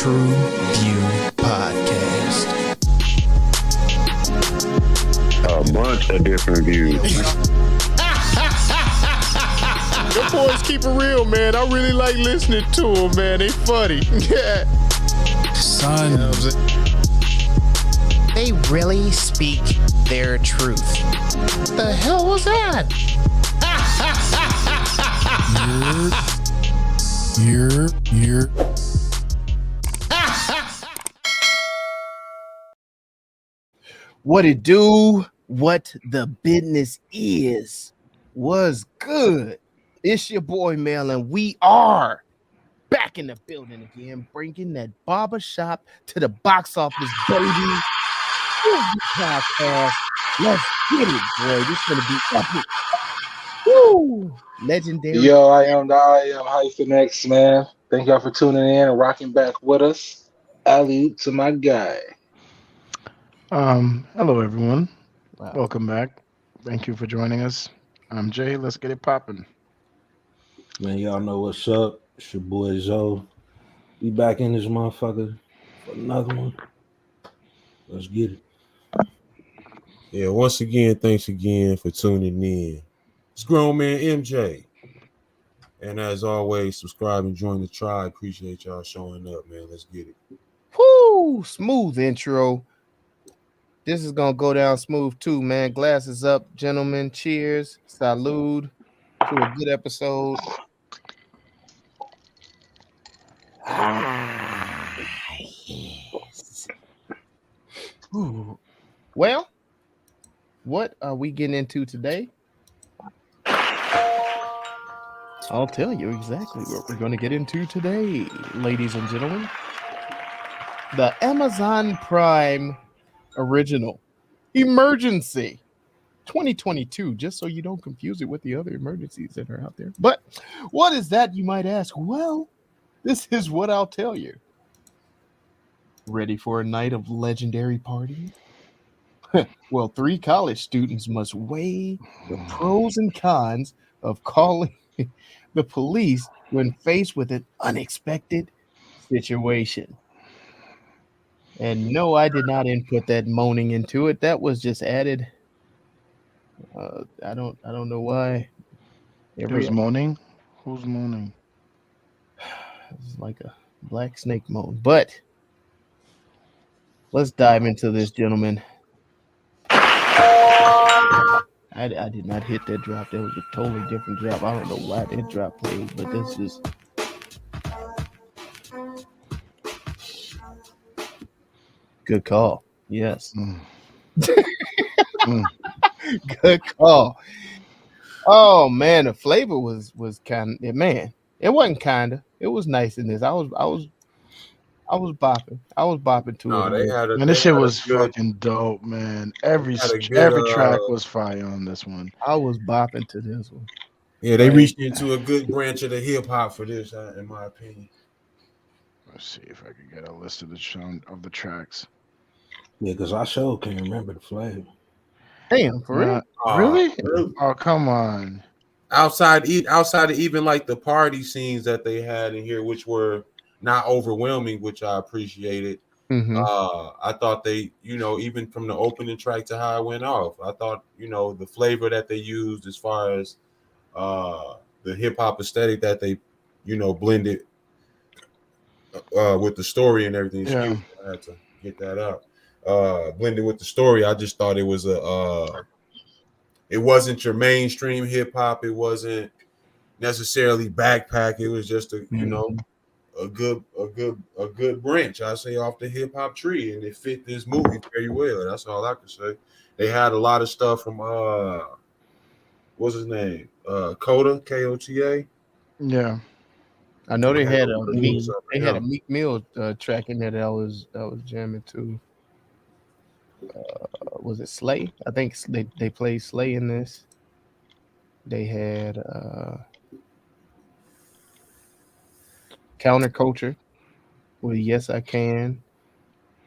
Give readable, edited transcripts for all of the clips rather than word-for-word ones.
TruVue podcast. A bunch of different views. The boys keep it real, man. I really like listening to them, man. They funny. Yeah. Son. You know what I'm saying? They really speak their truth. The hell was that? You're. What it do? What the business is? Was good. It's your boy Mel, and we are back in the building again, bringing that barbershop to the box office, baby. Podcast. Let's get it, boy. This is gonna be epic. Woo! Legendary. Yo, I am Hyphen X, man. Thank y'all for tuning in and rocking back with us. Alley to my guy. Hello everyone. Wow. Welcome back. Thank you for joining us. I'm Jay. Let's get it popping. Man, y'all know what's up. It's your boy Zoe. We back in this motherfucker for another one. Let's get it. Yeah, once again, thanks again for tuning in. It's Grown Man MJ. And as always, subscribe and join the tribe. Appreciate y'all showing up, man. Let's get it. Whoo! Smooth intro. This is gonna go down smooth too, man. Glasses up, gentlemen. Cheers. Salud to a good episode. Yes. Ooh. Well, what are we getting into today? I'll tell you exactly what we're going to get into today, ladies and gentlemen. The Amazon Prime original Emergency 2022, just so you don't confuse it with the other emergencies that are out there. But what is that, you might ask? Well, this is what I'll tell you. Ready for a night of legendary partying? Well, 3 college students must weigh the pros and cons of calling the police when faced with an unexpected situation. And no, I did not input that moaning into it. That was just added. I don't know why. Who's moaning? Who's moaning? It's like a black snake moan. But let's dive into this, gentlemen. I did not hit that drop. That was a totally different drop. I don't know why that drop played, but this is good call. Yes. Good call. Oh man, the flavor was kind of, man. It wasn't kinda. It was nice in this. I was bopping. I was bopping to No, it. they had a. Man, this shit was fucking dope, man. Every track was fire on this one. I was bopping to this one. Yeah, they reached into a good branch of the hip hop for this, in my opinion. Let's see if I can get a list of the tracks. Yeah, because I sure can't remember the flavor. Damn, for real? Really? Oh, come on. Outside of even like the party scenes that they had in here, which were not overwhelming, which I appreciated. Mm-hmm. I thought they, even from the opening track to how it went off, I thought, the flavor that they used as far as the hip hop aesthetic that they, blended with the story and everything. Yeah. I had to get that out. Blended with the story, I just thought it was it wasn't your mainstream hip hop. It wasn't necessarily backpack. It was just a good branch, I say, off the hip hop tree, and it fit this movie very well. That's all I can say. They had a lot of stuff from what's his name? Kota, Kota. Yeah. I know they had a Meek Mill track in there that I was jamming too. Was it Slay? I think they played Slay in this. They had Counterculture with Yes I Can.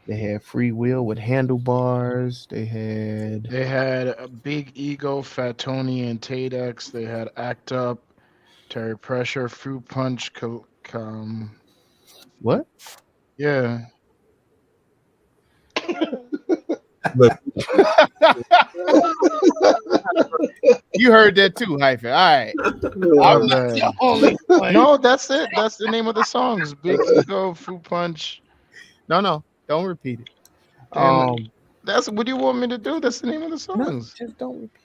They had Free Will with Handlebars. They had a Big Ego, Fat Tony, and Tadex. They had Act Up, Terry Pressure, Fruit Punch, what? Yeah. But You heard that too, hyphen. All right. My I'm not bad. the only one. No, that's it. That's the name of the songs. Big Ego, Fruit Punch. No, don't repeat it. And that's what do you want me to do? That's the name of the No, songs. just don't repeat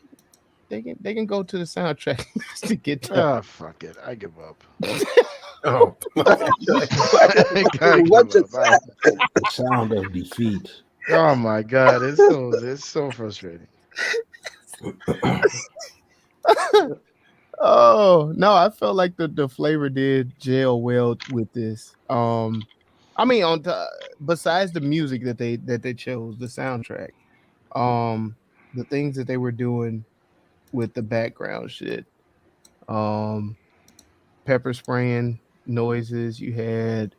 it. They can go to the soundtrack to get that. Ah, fuck it. I give up. oh, I give What just up. The sound of defeat. Oh my god, it's so frustrating. Oh no, I felt like the flavor did gel well with this. I mean, besides the music that they chose, the soundtrack, the things that they were doing with the background shit, um, pepper spraying noises. You had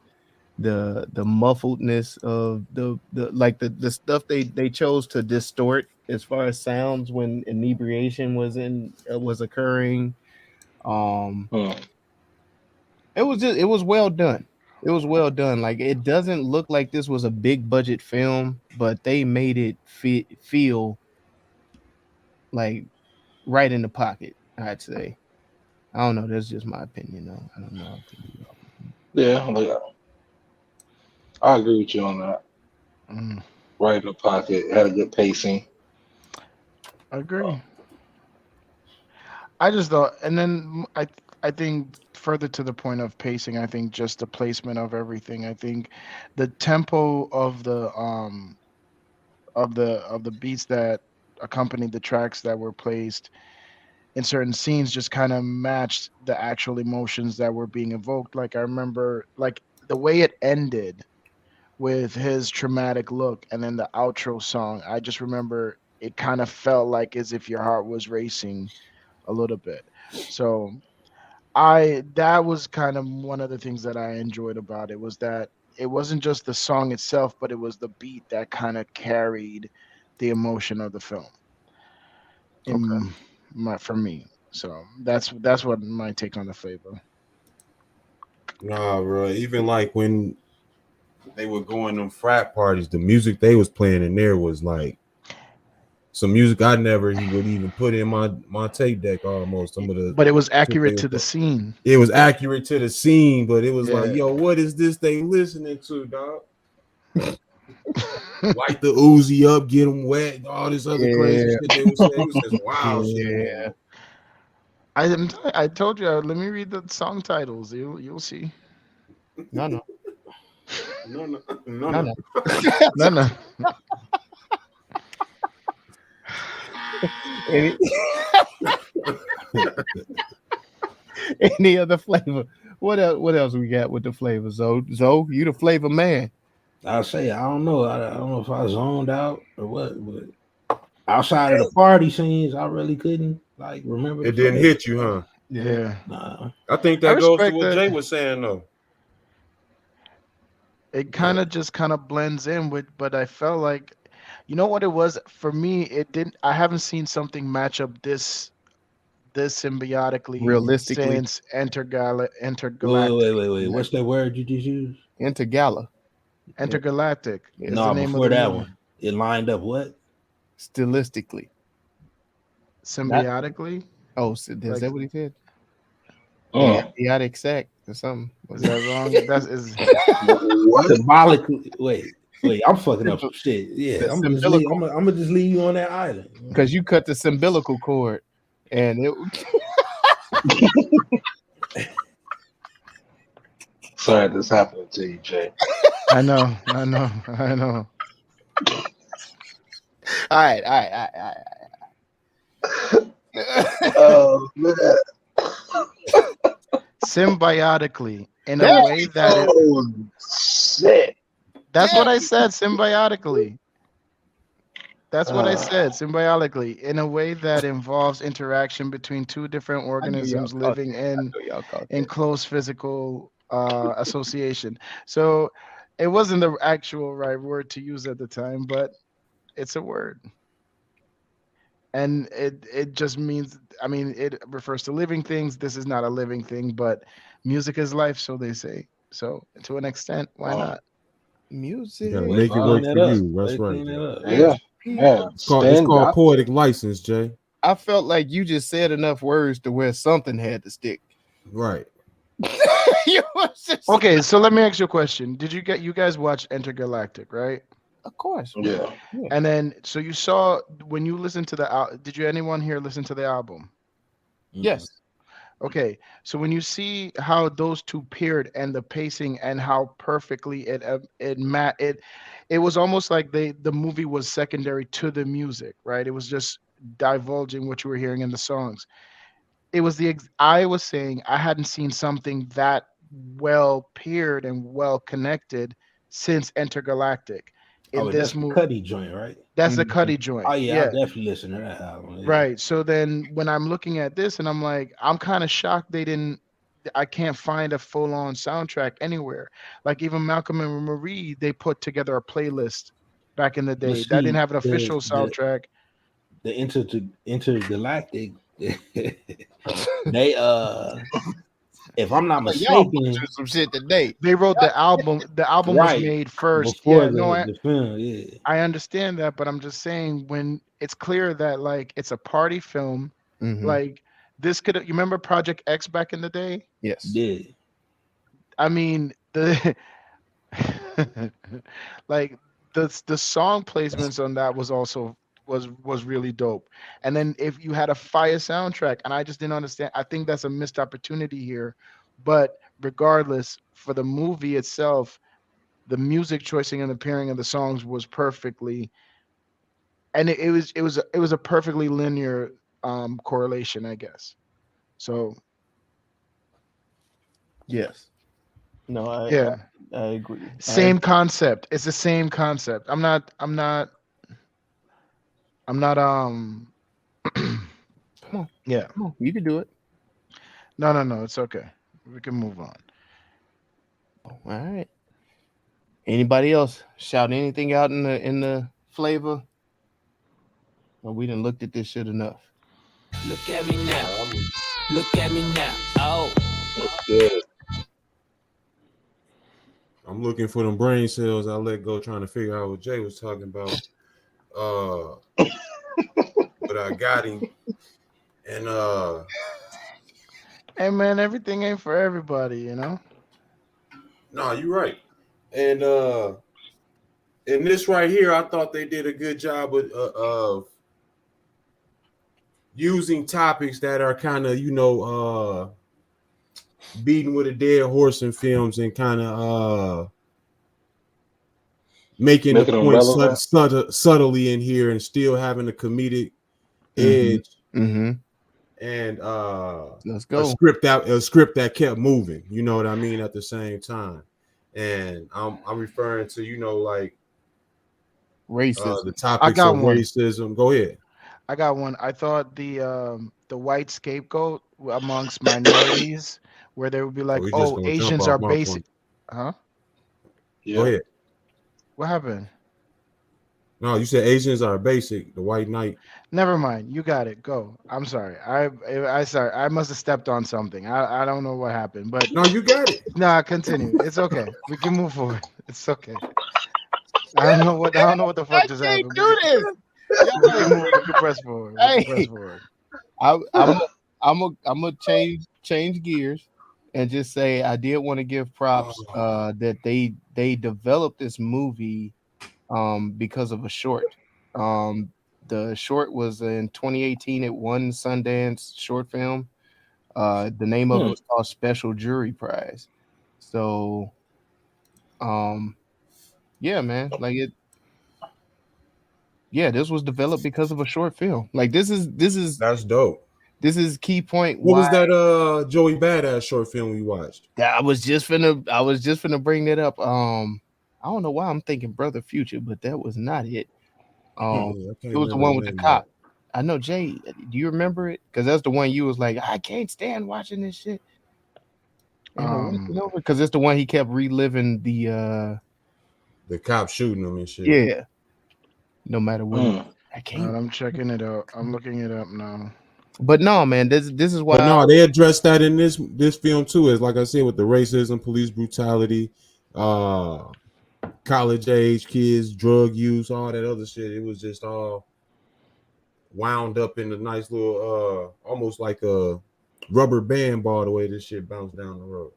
the muffledness of the stuff they chose to distort as far as sounds when inebriation was occurring. Um, it was well done. It was well done. Like it doesn't look like this was a big budget film, but they made it feel like right in the pocket. I'd say. I don't know. That's just my opinion, though. I don't know. Yeah, like, I agree with you on that. Mm, Right in the pocket, had a good pacing. I agree. I just thought, and then I think further to the point of pacing, I think just the placement of everything. I think the tempo of the beats that accompanied the tracks that were placed in certain scenes just kind of matched the actual emotions that were being evoked. Like I remember, like the way it ended with his traumatic look, and then the outro song. I just remember it kind of felt like as if your heart was racing a little bit. So that was kind of one of the things that I enjoyed about it was that it wasn't just the song itself, but it was the beat that kind of carried the emotion of the film Okay. in for me. So that's what my take on the flavor. nah, bro. Even like when they were going them frat parties, the music they was playing in there was like some music I never would even put in my tape deck almost. Some of the But it was shit they accurate was to the scene. it was accurate to the scene, but it was like, Yeah. yo, what is this they listening to, dog? Light the Uzi up, get them wet, all this other crazy Yeah. shit they was saying. It was just wild shit going Yeah. on. I told you. Let me read the song titles. You'll see. No. No. No, no. Any, any other flavor? What else? What else we got with the flavor? Zoe, you the flavor man. I'll say I don't know. I don't know if I zoned out or what, but outside of the party scenes, I really couldn't like remember the It didn't flavor. hit you, huh? Yeah. Nah. I think I that goes to respect what that. Jay was saying though. It kind of just kind of blends in with, but I felt like, you know what it was for me. It didn't. I haven't seen something match up this symbiotically Realistically, since Wait. What's that word you just used? intergala. Yeah, Intergalactic yeah. is the No, name of before the that movie. one. It lined up what? Stylistically. Not Symbiotically, is like that what he said? Mm. Chaotic sack or something. is that wrong? That is What? Symbolically. Wait, I'm fucking up some shit. The Yeah, I'm gonna just leave. umbilical, I'm gonna just leave you on that island. because you cut the umbilical cord, and it. Sorry this happened to you, Jay. I know. All right. Oh man. Symbiotically in a There way that it. Oh shit. That's what I said. Symbiotically. That's what I Uh, said. Symbiotically in a way that involves interaction between two different I knew y'all organisms caught. living I know y'all caught in that. close physical association. So it wasn't the actual right word to use at the time, but it's a word. And it just means, I mean, it refers to living things. This is not a living thing, but music is life, so they say. So to an extent, why uh, not? Music. gotta They make it clean work that for up. you. That's They right. clean that up. Yeah, yeah. It's Spin called doctor. poetic license, Jay. I felt like you just said enough words to where something had to stick. Right. You was just Okay, so let me ask you a question. Did you guys watch Intergalactic, right? of course. Yeah. And then so you saw when you listened to did you anyone here listen to the album? Yes. Okay, so when you see how those two paired and the pacing and how perfectly it was almost like the movie was secondary to the music, right? It was just divulging what you were hearing in the songs. It was I was saying I hadn't seen something that well paired and well connected since Intergalactic. In Oh, that's this the movie, Cuddy joint, right? that's the Mhm. Cuddy joint. Oh yeah, I Yeah. definitely listen to that album. Yeah. Right. So then when I'm looking at this and I'm like, I'm kind of shocked I can't find a full on soundtrack anywhere. Like even Malcolm and Marie, they put together a playlist back in the But day that didn't see, have an official soundtrack. the intergalactic, they if I'm not Like, y'all mistaken, butchered some shit today. They wrote the album. The album was right made first. before Yeah, no, the film, yeah. I understand that, but I'm just saying when it's clear that like it's a party film, Mhm. like this could you remember Project X back in the day? Yes. Yeah. I mean the like the song placements on that was also was really dope. And then if you had a fire soundtrack, and I just didn't understand, I think that's a missed opportunity here. But regardless, for the movie itself, the music choicing and the pairing of the songs was perfectly, and it was a perfectly linear correlation, I guess. So Yes. No, yeah, I agree. same concept. It's the same concept. I'm not Come on. yeah. Come on. You can do it. No, it's okay. We can move on. All right. Anybody else shout anything out in the flavor? Well, we done looked at this shit enough. Look at me now. Look at me now. Oh. Yeah. I'm looking for them brain cells I let go trying to figure out what Jay was talking about. But I got him. And Hey man, everything ain't for everybody, you know. no, you're right. And in this right here, I thought they did a good job of using topics that are kind of, beating with a dead horse in films and kind of making the Making them point relevant. subtly in here and still having a comedic Mhm. edge Mm-hmm. and Let's a go. script that kept moving. You know what I mean? At the same time, and I'm referring to like Racism. the topics got of one. racism. Go ahead. I got one. I thought the white scapegoat amongst minorities, where they would be like, We just "Oh, gonna jump Asians off are my basic." point. Huh? Go Yeah. ahead. What happened? No, you said Asians are basic. The white knight. Never mind. You got it. Go. I'm sorry. I sorry. I must have stepped on something. I don't know what happened, but No, you got it. nah, continue. It's okay. We can move forward. It's okay. I don't know what the fuck just Can't happened. do this. We can move. We can press forward. We can press Hey. forward. I'm gonna change gears and just say I did want to give props that they developed this movie because of a short. The short was in 2018. It won Sundance short film. The name of it was called Special Jury Prize. So yeah, man, like it. Yeah, this was developed because of a short film. Like this is That's dope. this is key point. What why was that Joey Badass short film we watched? I was just finna bring that up. I don't know why I'm thinking Brother Future, but that was not it. Yeah, I can't It was the remember one the with the name of cop. I know Jay. Do you remember it? Because that's the one you was like, I can't stand watching this shit. Because it's the one he kept reliving the cop shooting him and shit. yeah. No matter what, I Alright, can't. I'm checking it out. I'm looking it up now. But no, man, this is why. But no, they addressed that in this film too. Is like I said, with the racism, police brutality, college age kids, drug use, all that other shit. It was just all wound up in a nice little, almost like a rubber band ball. The way this shit bounced down the road.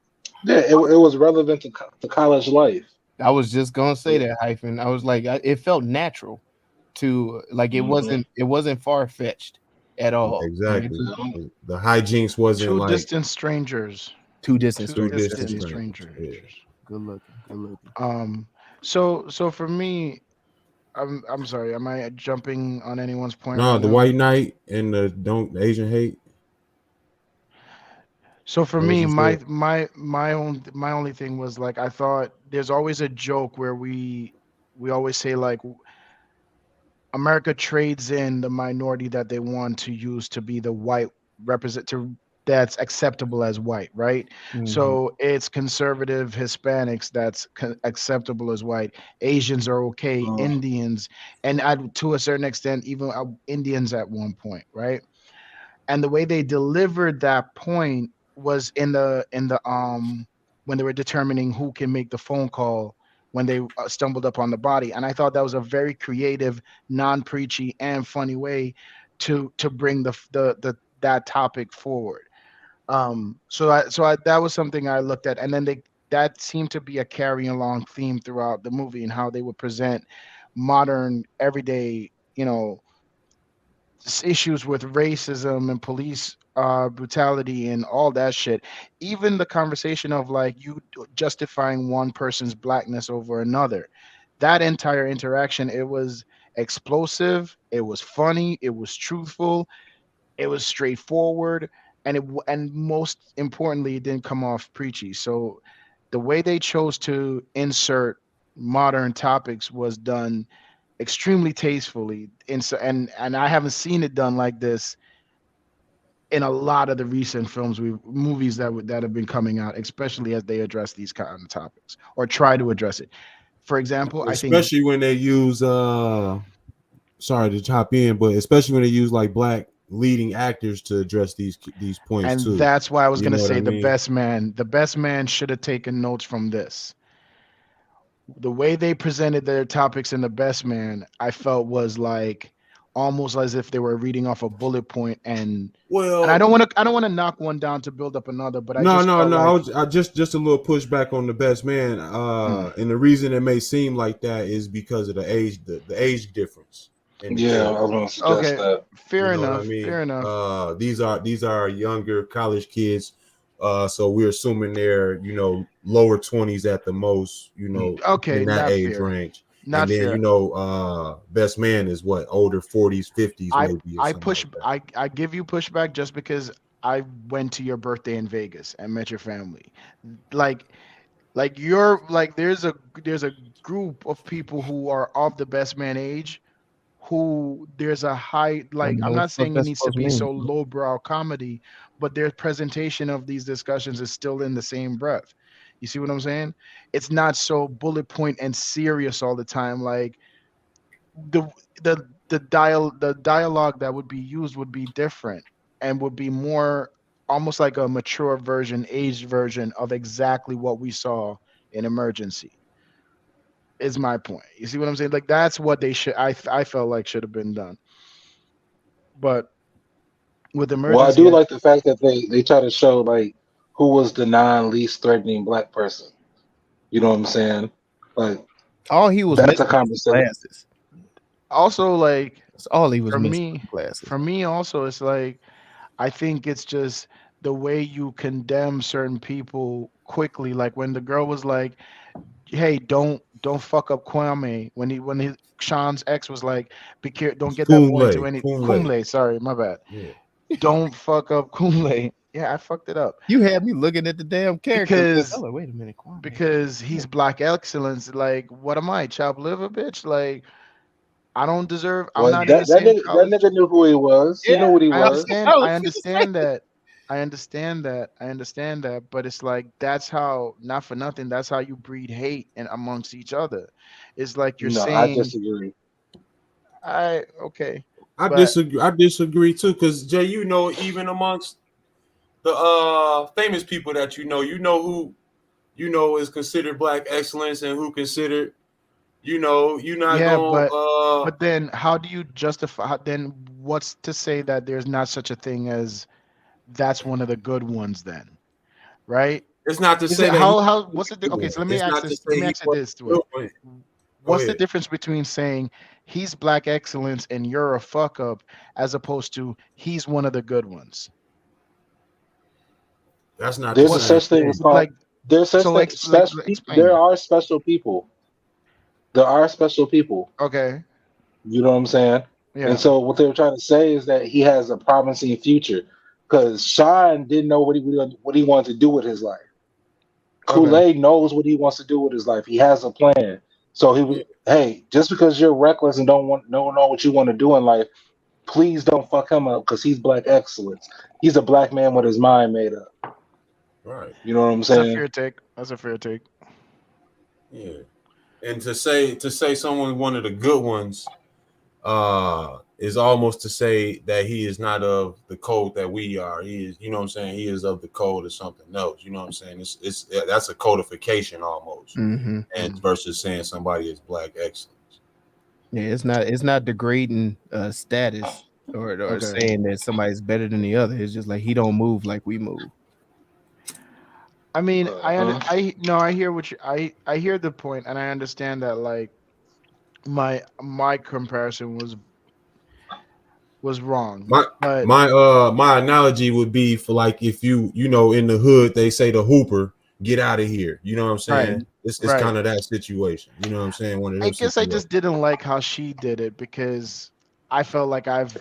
Yeah, it was relevant to college life. I was just gonna say that hyphen. I was like, it felt natural to like Mhm. it wasn't far fetched at all. Like it Exactly. just The hijinks wasn't Two like distant strangers. two distant Two two strangers. distant distant Indeed. strangers. Yeah. strangers. Good looking, good looking. So for me, I'm sorry. Am I jumping on anyone's point No, right the now? white knight and the Asian hate. So for That what me, you said? my only thing was like I thought there's always a joke where we always say like America trades in the minority that they want to use to be the white representative that's acceptable as white, right? Mhm. So it's conservative Hispanics that's acceptable as white. Asians are okay. Indians, and to a certain extent, even Indians at one point, right? And the way they delivered that point was in the when they were determining who can make the phone call when they stumbled upon the body. And I thought that was a very creative, non-preachy and funny way to bring the that topic forward. So that was something I looked at, and then that seemed to be a carrying along theme throughout the movie and how they would present modern everyday, issues with racism and police brutality and all that shit. Even the conversation of like you justifying one person's blackness over another. That entire interaction, it was explosive, it was funny, it was truthful, it was straightforward, and most importantly, it didn't come off preachy. So the way they chose to insert modern topics was done extremely tastefully. And I haven't seen it done like this in a lot of the recent movies that have been coming out, especially as they address these kind of topics or try to address it. For example, I think, Especially when they use sorry to chop in, but especially when they use like black leading actors to address these points and too. that's why I was You gonna know what I say mean? the best man should have taken notes from this. The way they presented their topics in the best man, I felt was like almost as if they were reading off a bullet point, and I Well, don't want to knock one down to build up another, but I no, just no, felt no. like I just a little pushback on the best man. mm, And the reason it may seem like that is because of the age difference in the Yeah, I kids. was gonna suggest okay, that. You fair know what I enough, mean? fair enough. These are younger college kids. So we're assuming they're lower 20s at the most. Okay, In that not age fair, range. And not then fair. best man is what, older 40s, 50s I maybe, or I something push like that. I give you pushback just because I went to your birthday in Vegas and met your family. Like you're like there's a group of people who are of the best man age who there's a high, I like don't know I'm what not the fuck saying it that's needs to supposed to be mean. so lowbrow comedy, but their presentation of these discussions is still in the same breath. You see what I'm saying? It's not so bullet point and serious all the time. Like the the dialogue that would be used would be different and would be more almost like a mature version, aged version of exactly what we saw in Emergency. Is my point. You see what I'm saying? Like that's what they should. I felt like should have been done. But with Well, I Emergency, do like the fact that they try to show like who was the non least threatening black person. You know what I'm saying? Like All he was that's a missing was the conversation. glasses. also like That's all he was for missing me, was the glasses. for me also, it's like I think it's just the way you condemn certain people quickly. Like when the girl was like, "Hey, don't fuck up Kwame." When Sean's ex was like, "Be careful, don't It's get that boy into any Kunle. Kumle." Sorry, my bad. Yeah. Don't fuck up Kumle. Yeah, I fucked it up You had me looking at the damn character. because I'm like, wait a minute, Kwame. because he's black excellence. Like, what am I, chopped liver, bitch? Like, I don't deserve. I'm Well, not in the that same nigga, that college. nigga knew who he was. He Yeah, knew what he I was. understand. I I was gonna say understand that. I understand that. I understand that. But it's like that's how, not for nothing, that's how you breed hate and amongst each other. It's like you're No, I saying, disagree. I okay, I but disagree. I disagree too, because Jay, even amongst the famous people that who is considered black excellence and who considered You know, you're not Yeah, gonna. but then how do you justify? Then what's to say that there's not such a thing as that's one of the good ones then, right? It's not to Is say it that he. how what's the okay? So let me It's ask not to this. Let say me he ask you wasn't this a way. good one. Go What's the ahead. difference between saying he's black excellence and you're a fuck up as opposed to he's one of the good ones? That's not the There's a What same such thing as thing. called. like There's such so thing. Special. explain There it. are special people. There are special people. Okay. You know what I'm saying? And Yeah. so what they were trying to say is that he has a promising future because Sean didn't know what he wanted to do with his life. Okay. Kool-Aid knows what he wants to do with his life. He has a plan. So he was, Yeah. hey, just because you're reckless and don't know what you want to do in life, please don't fuck him up because he's black excellence. He's a black man with his mind made up. Right. You know what I'm That's a saying? fair take. That's a fair take. Yeah. And to say someone one of the good ones, is almost to say that he is not of the code that we are. He is, you know what I'm saying? He is of the code of something else. You know what I'm saying? It's that's a codification almost. Mm-hmm. And versus saying somebody is black excellence. Yeah, it's not degrading status or Okay. saying that somebody's better than the other. It's just like he don't move like we move. I mean, Uh-huh. I no, I hear what you I hear the point, and I understand that like my comparison was wrong, My but my analogy would be for like if you know in the hood they say the hooper get out of here. You know what I'm right, saying? It's right. kind of that situation. You know what I'm saying? One of I them guess I situations. just didn't like how she did it because I felt like I've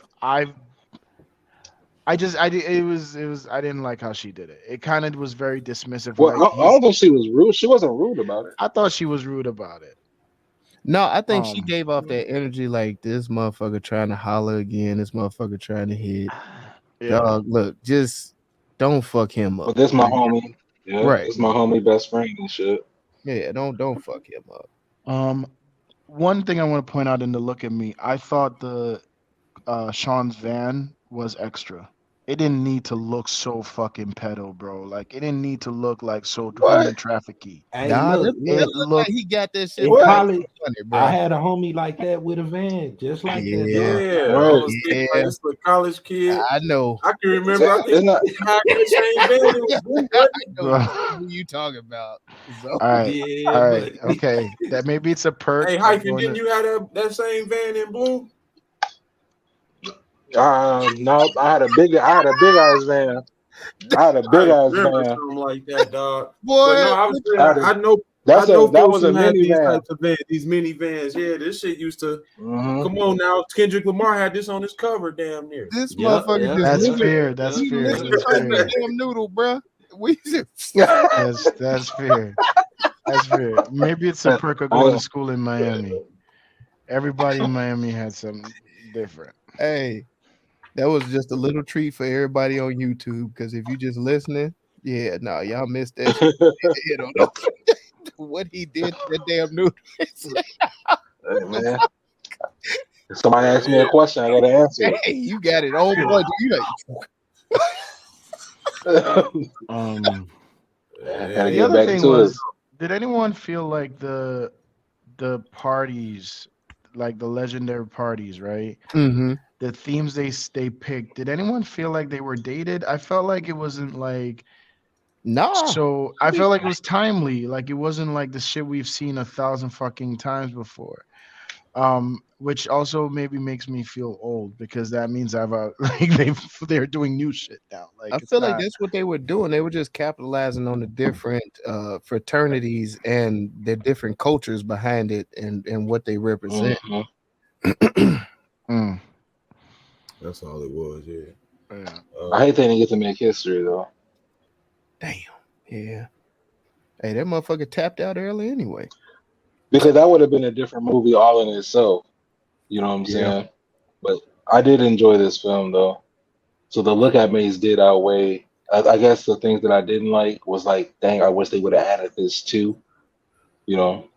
it was I didn't like how she did it. It kind of was very dismissive. Well, Like I don't think she was rude. She wasn't rude about it. I thought she was rude about it. No, I think she Um, gave off that energy like this motherfucker trying to holler again. This motherfucker trying to hit. yeah. Dog, look, just don't fuck him But up. this my Like, homie. Yeah, right. this my homie best friend and shit. Yeah, don't fuck him up. Um, one thing I want to point out in the look at me, I thought the Sean's van was extra. It didn't need to look so fucking pedo, bro. Like it didn't need to look like so What? human trafficking. Hey, Nah, look, that look. It look like looked he got that shit In for What? 100, I bro. had a homie like that with a van, just like that, Yeah, dog. Yeah, Right. on stick like yeah, this a college kid. I know. I can remember. I It's think not. he had the same van in Blue, I wasn't he? know bro. exactly who you talking about. So All right. Yeah, All right. but Okay. That maybe it's a Hey, perk of hyphen, going didn't to you have that same van in Blue? No, I had a big ass van. I had a big I ass remember van. something like that, dog. But no, boy, I was saying I had a, I know that folks was a who had these minivan. types of vans, these minivans. Yeah, this shit used to Mm-hmm. come on now. Kendrick Lamar had this on his cover, damn near. this yep, motherfucker yep, just That's yep, living. fair. That's yep, We fair. yep. living That's life in fair. damn noodle, bro. We just That's fair. That's fair. Maybe it's a I, perk of going to I, school in Miami. Everybody in Miami had something different. hey, that was just a little treat for everybody on YouTube. Because if you just listening, yeah, no, y'all missed that shit. You don't know what he did to that damn noodle. hey, man, if somebody asks me a question, I gotta answer Hey, you got it on point. You like, it. Um, Gotta the Yeah, get other back thing to it. was, did anyone feel like the parties, like the legendary parties, right? mm-hmm. The themes they picked. Did anyone feel like they were dated? I felt like it wasn't like Nah, so. I I think felt like it was timely. Like it wasn't like the shit we've seen 1,000 fucking times before. Which also maybe makes me feel old because that means I've like they're doing new shit now. I Like it's feel like not. that's what they were doing. They were just capitalizing on the different fraternities and the different cultures behind it and what they represent. Hmm. Mm, that's all it was. Yeah. yeah. I hate they didn't get to make history though, Damn. Yeah. Hey, that motherfucker tapped out early anyway. because that would have been a different movie all in itself. You know what I'm Yeah. saying? But I did enjoy this film though. So the look at me's did outweigh. I guess the things that I didn't like was like, dang, I wish they would have added this too. You know,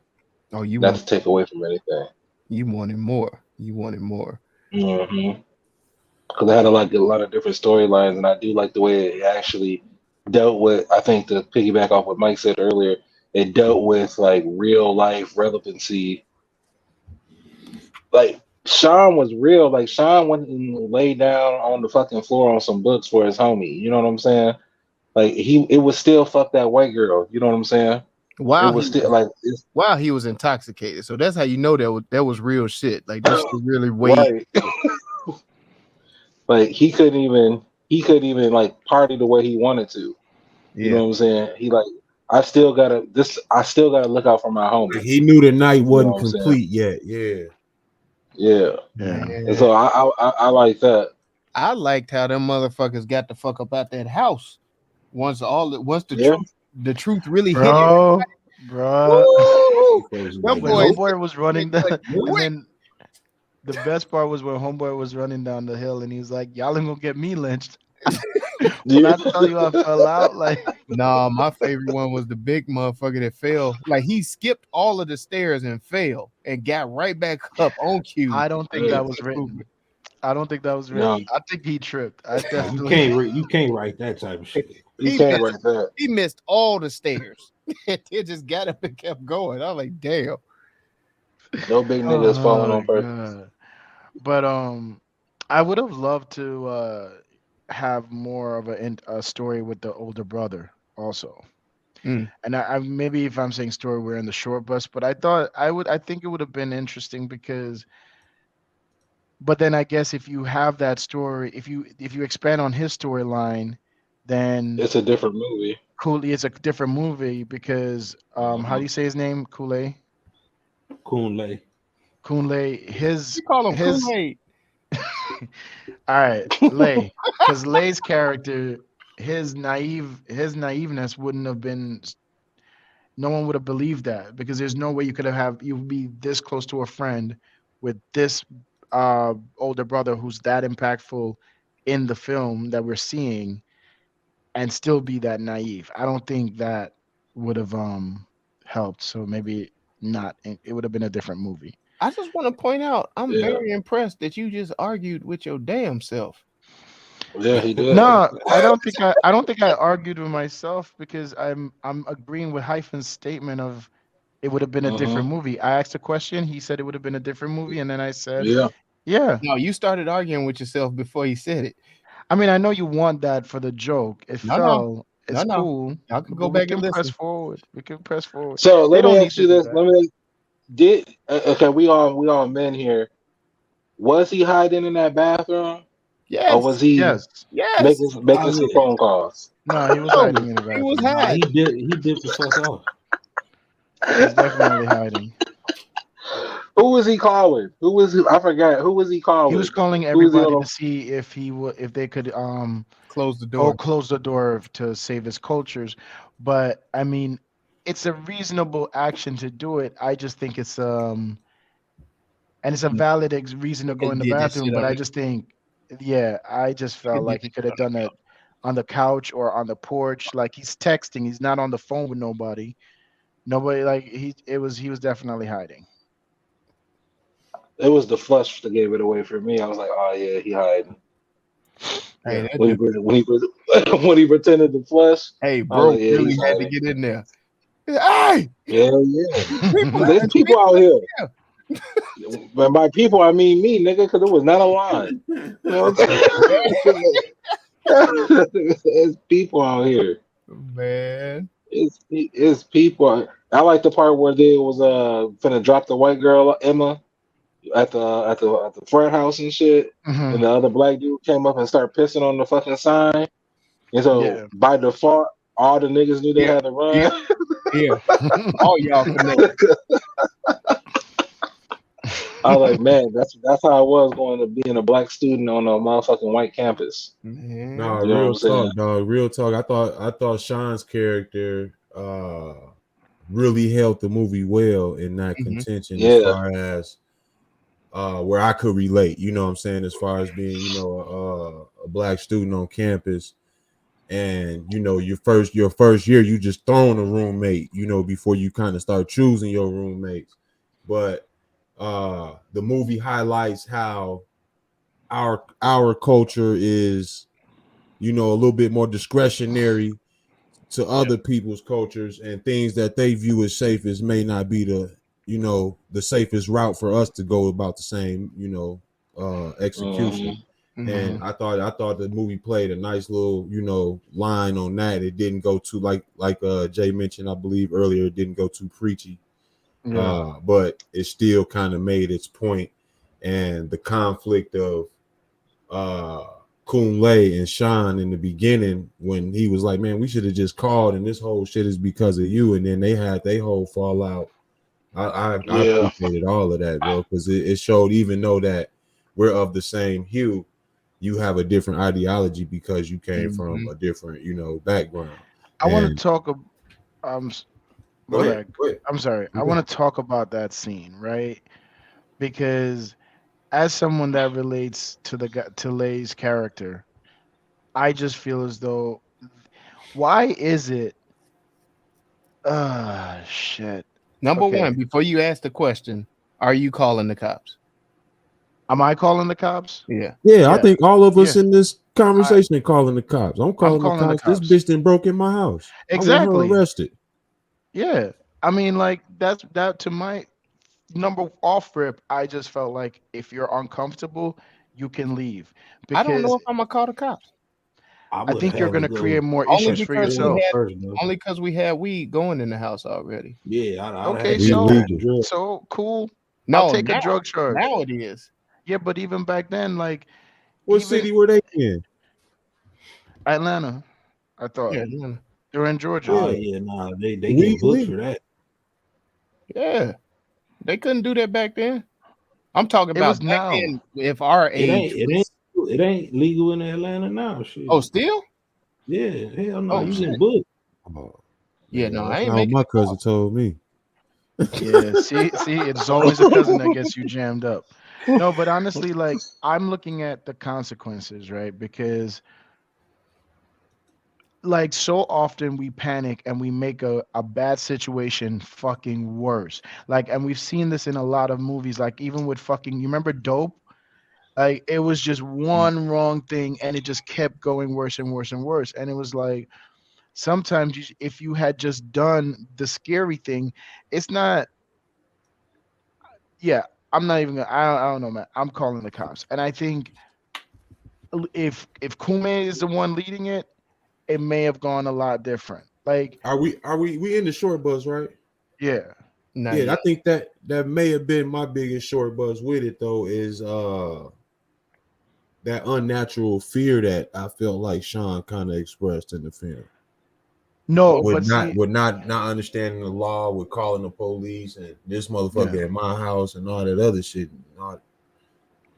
Oh, not to take away from anything. you wanted more. You wanted more. Mm-hmm. Because I had a lot of different storylines, and I do like the way it actually dealt with. I think to piggyback off what Mike said earlier, it dealt with like real life relevancy like Sean was real. Like Sean went and laid down on the fucking floor on some books for his homie. You know what I'm saying? Like it was still fuck that white girl. You know what I'm saying? It While was he still like it's while he was intoxicated. So that's how you know that was real shit. Like this shit really weighed. right. Like he couldn't even like party the way he wanted to. You know Yeah. what I'm saying? He like I still gotta look out for my homie. He knew the night You know wasn't what I'm saying? complete yet. Yeah. Yeah. Yeah. And so I like that. I liked how them motherfuckers got the fuck up out that house once Yeah. the truth really hit it. Bro. Woo! Crazy Them like When boys that. Homeboy was running like, down, and quick. then the best part was when Homeboy was running down the hill, and he was like, "Y'all ain't gonna get me lynched." When Yeah. I tell you I fell out, like Nah, my favorite one was the big motherfucker that fell. Like he skipped all of the stairs and fell and got right back up on cue. I don't think Hey, that was written. I don't think that was no, written. I think he tripped. I You definitely. can't write that type of shit. you He can't missed, write that. he missed all the stairs. It just got up and kept going. I was like, damn. No big niggas falling Oh on purpose. god. But I would have loved to have more of a story with the older brother also. Mm. And I maybe if I'm saying story, we're in the short bus, but I think it would have been interesting because but then I guess if you have that story, if you expand on his storyline, then It's a different movie. Cooley is a different movie because how do Mhm. you say his name? Kool-Aid? Kunle. Kool-Aid, You call him his Kool-Aid. all right, Lay. Because Lay's character, his naiveness wouldn't have been no one would have believed that because there's no way you could have you be this close to a friend with this older brother who's that impactful in the film that we're seeing and still be that naive. I don't think that would have helped. So maybe not. It would have been a different movie. I just want to point out, I'm Yeah. very impressed that you just argued with your damn self. Yeah, he did. No, I don't think I argued with myself because I'm agreeing with Hyphen's statement of it would have been a Hmm. different movie. I asked a question, he said it would have been a different movie, and then I said, Yeah. yeah. No, you started arguing with yourself before he said it. I mean, I know you want that for the joke. It No, no, fell. no, It's no. cool, Y'all can go but we back and can press listen. forward. We can press forward. So They let don't me need ask to you do this. that. Let me did okay. We all men here. Was he hiding in that bathroom, or was Yes, he Yes. yes. making Oh some yeah. phone calls? No, he was No, hiding in the he was bathroom. Nah, hiding. he dipped the fuck off. He's definitely hiding. Who was he calling? Who was he? I forgot. Who was he He was calling? calling Who was he everybody on? to see if he would if they could Close the go door. close the door to save his cultures. But I mean, it's a reasonable action to do it. I just think it's and it's a valid reason to go It in the did that bathroom. shit But on I me. just think, yeah, I just felt It did like he could have done it on the couch or on the porch. Like he's texting, he's not on the phone with nobody. Nobody like he was definitely hiding. It was the flush that gave it away for me. I was like, oh yeah, he hiding. Hey, Yeah. that dude. When he pretended to flush, Hey, I was bro, like, yeah, really he's had to hiding. get in there. Hey, Yeah, yeah. people, There's people people out here. here. But by people, I mean me, nigga, because it was not a line. You know what I'm saying? There's people out here. Man, It's people. I like the part where they was finna drop the white girl Emma at the frat house and shit, and Mhm. the other black dude came up and started pissing on the fucking sign, and so Yeah. by default, all the niggas knew they yeah, had to yeah, run. yeah. All y'all connected. I was like, man, that's how I was going to being a black student on a motherfucking white campus. No, Man, You know what real I'm saying? talk, dog. Real talk. I thought Sean's character really held the movie well in that mhm. contention as Yeah, far as where I could relate, you know what I'm saying, as far as being, a black student on campus and your first year you just throwing a roommate, before you kind of start choosing your roommates. But the movie highlights how our culture is, a little bit more discretionary to other people's cultures, and things that they view as safe as may not be the the safest route for us to go about the same, execution. And I thought the movie played a nice little, line on that. It didn't go too like Jay mentioned, I believe earlier, it didn't go too preachy. But it still kind of made its point. And the conflict of Kunle and Sean in the beginning, when he was like, man, we should have just called, and this whole shit is because of you. And then they had their whole fallout. I appreciated all of that, bro, because it showed, even though that we're of the same hue, you have a different ideology because you came from a different, background. I want to talk. Go ahead. I'm sorry. I want to talk about that scene, right? Because as someone that relates to Lay's character, I just feel as though, why is it? Shit. Number one, before you ask the question, are you calling the cops? Am I calling the cops? Yeah. I think all of us in this conversation are calling the cops. I'm calling the cops. This bitch done broke in my house. Exactly. I want her arrested. Yeah. I mean, like, that to my number off rip, I just felt like if you're uncomfortable, you can leave. I don't know if I'm gonna call the cops. I think you're gonna create more issues for yourself. Only because we had weed going in the house already. Yeah. Okay, so cool. No, I'll take a drug charge. Now it is. Yeah, but even back then, like, what city were they in? Atlanta, I thought. Yeah, Atlanta. They're in Georgia. Oh yeah, they get booked for that. Yeah, they couldn't do that back then. I'm talking about back then. If our age, it ain't legal in Atlanta now. Shit. Oh, still? Yeah, hell no. Oh, you shit. get booked. Yeah, no, I ain't how making my cousin told me. Yeah, see, it's always a cousin that gets you jammed up. No, but honestly, like, I'm looking at the consequences, right? Because, like, so often we panic and we make a bad situation fucking worse. Like, and we've seen this in a lot of movies, like even with you remember Dope? Like, it was just one wrong thing and it just kept going worse and worse and worse. And it was like, sometimes if you had just done the scary thing, it's not. Yeah, I'm not even gonna. I don't know, man. I'm calling the cops, and I think if Kume is the one leading it, it may have gone a lot different. Like, are we in the short bus, right? Yeah. I think that may have been my biggest short bus with it, though, is that unnatural fear that I felt like Sean kind of expressed in the film. No, with not understanding the law, with calling the police and this motherfucker in my house and all that other shit.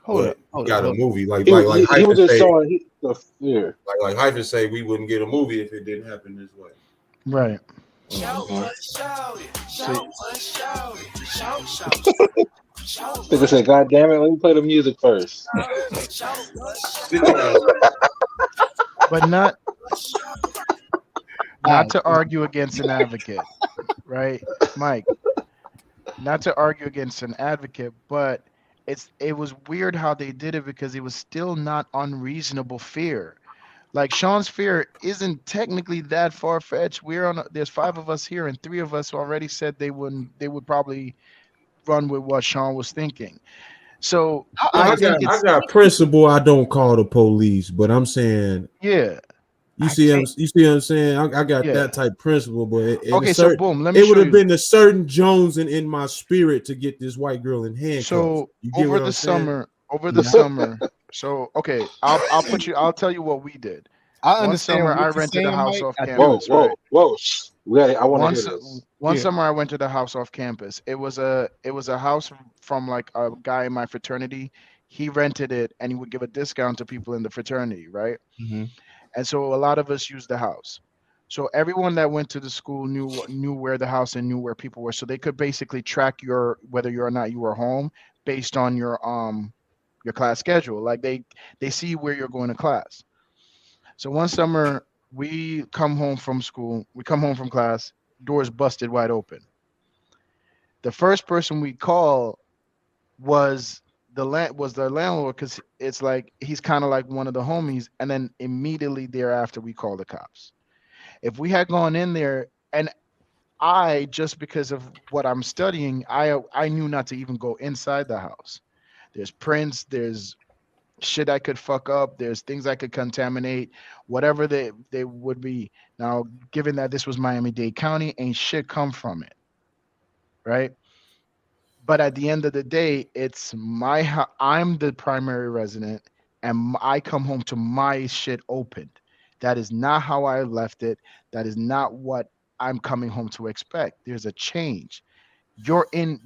Hold up. Got a movie like he was just showing the fear. Like Hyphen say, we wouldn't get a movie if it didn't happen this way. Right. Nigga said, "God damn it, let me play the music first." But not to argue against an advocate, right, Mike? Not to argue against an advocate, but it was weird how they did it because it was still not unreasonable fear. Like, Sean's fear isn't technically that far-fetched. There's 5 of us here, and 3 of us already said they would probably run with what Sean was thinking. So I got principle. I don't call the police, but I'm saying, yeah. You see what I'm saying? I got that type of principle, but so boom, let me. It would have been a certain Jones in my spirit to get this white girl in handcuffs. So over the summer. So okay, I'll tell you what we did. One summer I rented a house off campus. Whoa! I want to hear this. One summer I rented a house off campus. It was a house from like a guy in my fraternity. He rented it and he would give a discount to people in the fraternity, right? Mm-hmm. And so a lot of us used the house. So everyone that went to the school knew where the house and knew where people were. So they could basically track whether you or not you were home based on your class schedule. Like they see where you're going to class. So one summer we come home from class, doors busted wide open. The first person we call was the landlord, because it's like he's kind of like one of the homies, and then immediately thereafter we call the cops. If we had gone in there, and I just because of what I'm studying, I knew not to even go inside the house. There's prints, there's shit I could fuck up, there's things I could contaminate, whatever they would be. Now, given that this was Miami-Dade County, ain't shit come from it, right? But at the end of the day, it's I'm the primary resident, and I come home to my shit opened. That is not how I left it. That is not what I'm coming home to expect. There's a change. You're in.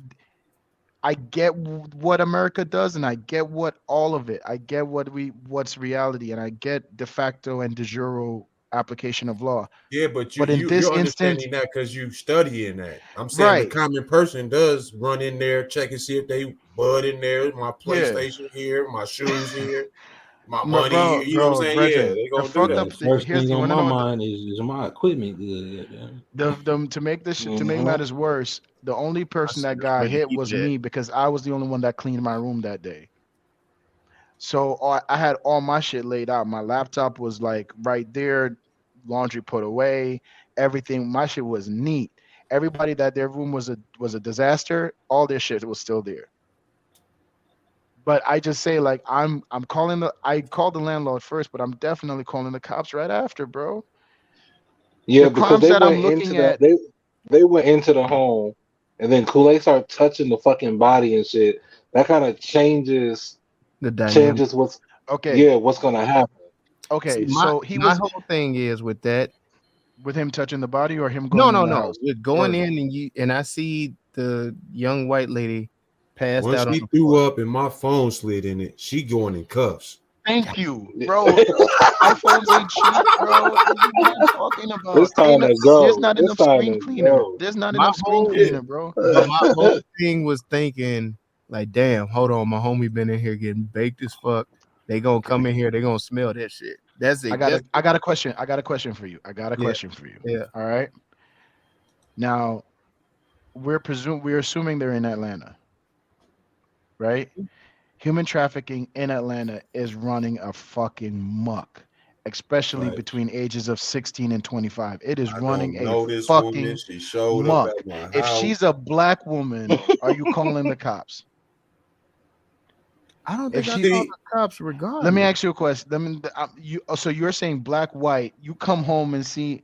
I get what America does, and I get what all of it. I get what's reality, and I get de facto and de jure application of law. Yeah, but But in this you're instance, understanding that because you studying that. I'm saying the right? common person does run in there, check and see if they bud in there. My Yeah, PlayStation here, my shoes here, my money here. You know what I'm bro, saying? Yeah, brethren. they The gonna do fucked Yeah, that. the up thing. first Here's thing you on want to my know what mind is my equipment good? Goddamn. to make to make Mhm. matters worse. The only I person see that that's got where you hit keep was it at. me because I was the only one that cleaned my room that day. So I had all my shit laid out. My laptop was like right there, laundry put away, everything. My shit was neat. Everybody that their room was a disaster. All their shit was still there. But I just say like I'm calling I called the landlord first, but I'm definitely calling the cops right after, bro. The Yeah, because crimes they that I'm went into looking the at, they went into the home, and then Kool-Aid started touching the fucking body and shit. That kind of The dynamic. changes okay, what's gonna happen. See, okay. my So he my was whole thing is with that. with him touching the body or him No, going no, in the no. house. With going Word. in and I see the young white lady passed Once out on he the threw floor. up and my phone slid in it, she going in cuffs. Thank you, bro. iPhones ain't cheap, bro. What are you talking about? It's time to There's go. not It's enough time screen to cleaner. go. There's not My enough screen whole cleaner, bro. but my whole thing was thinking, like, damn, hold on, my homie been in here getting baked as fuck. They gonna come in here, they gonna smell that shit. That's it. That's I got a question. I got a question for you. I got a yeah, question for you. yeah. All right. Now we're assuming they're in Atlanta, right? Human trafficking in Atlanta is running a fucking muck, especially Right. between ages of 16 and 25. It is I running don't a know this woman. fucking She showed up muck. at my If house. she's a black woman, are you calling the cops? I don't If think I she, called See, the cops let me regardless. ask you a question. So you're saying black, white. You come home and see,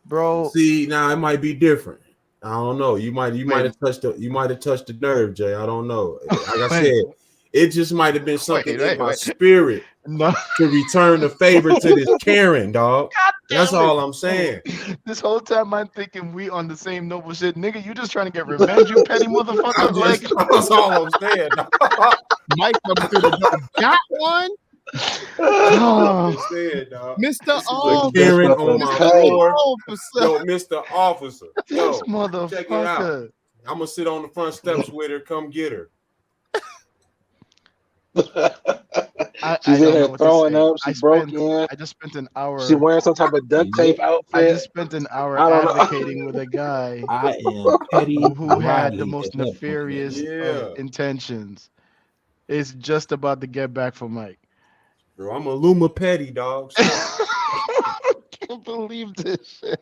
bro. see, now it might be different. I don't know. You might Wait, have touched the nerve, Jay. I don't know. Like I wait, said, it just might have been something in my wait. spirit No, to return the favor to this Karen, dog. God That's damn it. all I'm saying. This whole time I'm thinking we on the same noble shit, nigga. You just trying to get revenge, you petty motherfucker. Like, That's all I'm saying. Dog. Mike coming through the door. Got one, I'm oh, just saying, dog. Mr. This is a This Officer, Karen on fucker my Mr. tight. floor. Officer. Yo, Mr. Officer. this Yo, check it out. motherfucker. I'm gonna sit on the front steps with her. Come get her. I She's in don't know here what to throwing say. up. She broke in. I just spent an She hour. wearing some type of duct tape I outfit. just spent an hour I don't advocating with a guy I am petty who had the Riley most at that point. nefarious of Yeah, intentions. It's just about to get back for Mike. bro. I'm a Luma Petty, dog. Stop. I can't believe this shit.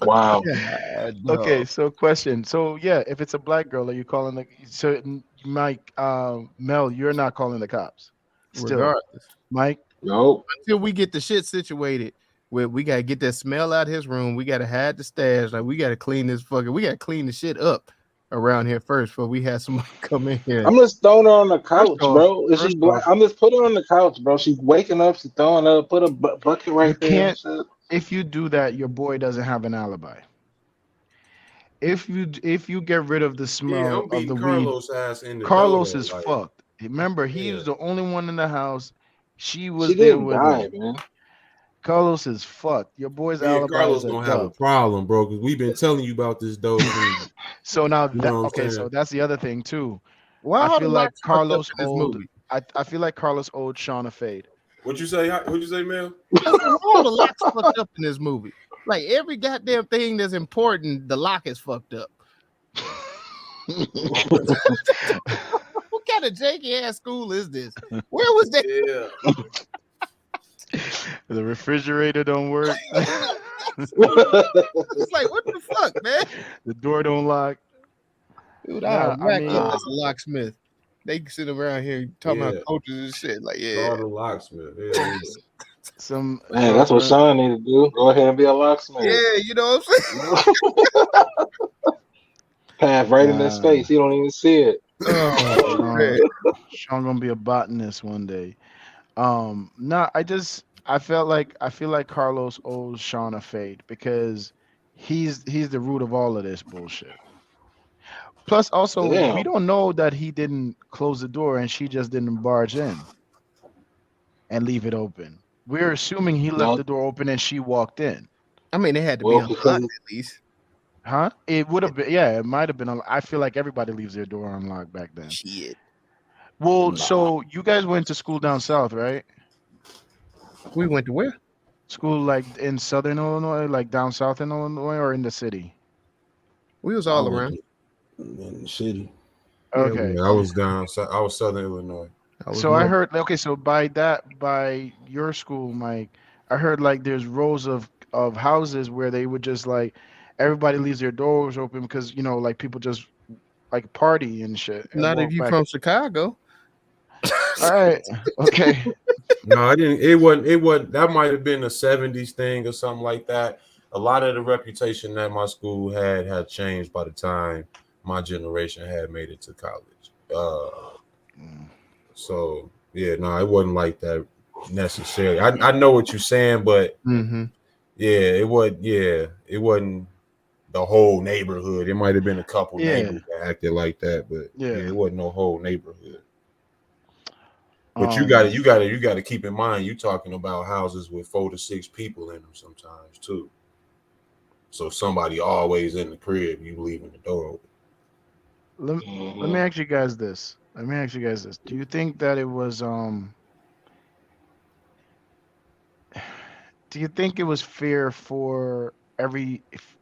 Wow. God, Okay, no. so question. So yeah, if it's a black girl, are you calling the Mike, Mel, you're not calling the cops. Still. Regardless. Mike? Nope. Until we get the shit situated where we gotta get that smell out of his room, we gotta hide the stash. Like we gotta clean we gotta clean the shit up around here first before we have somebody come in here. I'm just throwing her on the First couch, off, bro. Is she first black? off, I'm just putting her on the couch, bro. She's waking up. She's throwing up. Put a bucket you right there and can't shit. if you do that, your boy doesn't have an alibi. If you get rid of the Yeah, smell I'm of beating the weed, Carlos' ass in the Carlos dodo. is Like, fucked. Remember, he yeah. was the only one in the house. She She was there didn't with die, him. man. Carlos is fucked. Your boy's Me and alibi is Carlos a gonna have a dub. problem, bro, because we've been telling you about this dope thing. So now You that know what I'm okay, so saying? that's the other thing too. Why I all the feel like locks fucked up Carlos in this owed. movie? I feel like Carlos owed Sean a fade. What'd you say? What'd you say, man? I said, why all the locks fucked up in this movie? Like every goddamn thing that's important, the lock is fucked up. What kind of janky ass school is this? Where was that? Yeah. The refrigerator don't work. It's like, what the fuck, man? The door don't lock. Dude, Nah, I'll I rack mean, up as a locksmith. They sit around here talking Yeah. about coaches and shit. Like, yeah. Call the locksmith. Yeah. some Man, that's what uh, Sean need to do. Go ahead and be a locksmith. Yeah, you know what I'm saying? Path right in his nah, face. He don't even see it. Oh, man. Sean gonna be a botanist one day. No, I feel like Carlos owes Sean a fade because he's the root of all of this bullshit. Plus, also, we Damn. don't know that he didn't close the door and she just didn't barge in and leave it open. We're assuming he left No. the door open and she walked in. I mean, they had to be Well, unlocked because at least. Huh? It would have been, yeah, it might have been. I feel like everybody leaves their door unlocked back then. Shit. Well, nah. so you guys went to school down south, right? We went to where? School like in southern Illinois, like down south in Illinois, or in the city? We was I all went around. in the city. Yeah, Okay. Yeah, I was down. I was Southern Illinois. I was So I north. heard, okay, so by your school, Mike, I heard like there's rows of houses where they would just like everybody leaves their doors open because like people just like party and shit and Not if walk you back. from Chicago. All right, okay. No, I didn't. It wasn't. It wasn't. That might have been a '70s thing or something like that. A lot of the reputation that my school had changed by the time my generation had made it to college. So yeah, no, it wasn't like that necessarily. I know what you're saying, but Mm-hmm. yeah, it wasn't. Yeah, it wasn't the whole neighborhood. It might have been a couple Yeah. neighbors that acted like that, but Yeah. it wasn't no whole neighborhood. But you Um, got to keep in mind you talking about houses with 4 to 6 people in them sometimes too. So somebody always in the crib, you leaving the door open. let Mhm. me ask you guys this. Do you think that it was do you think it was fair for every if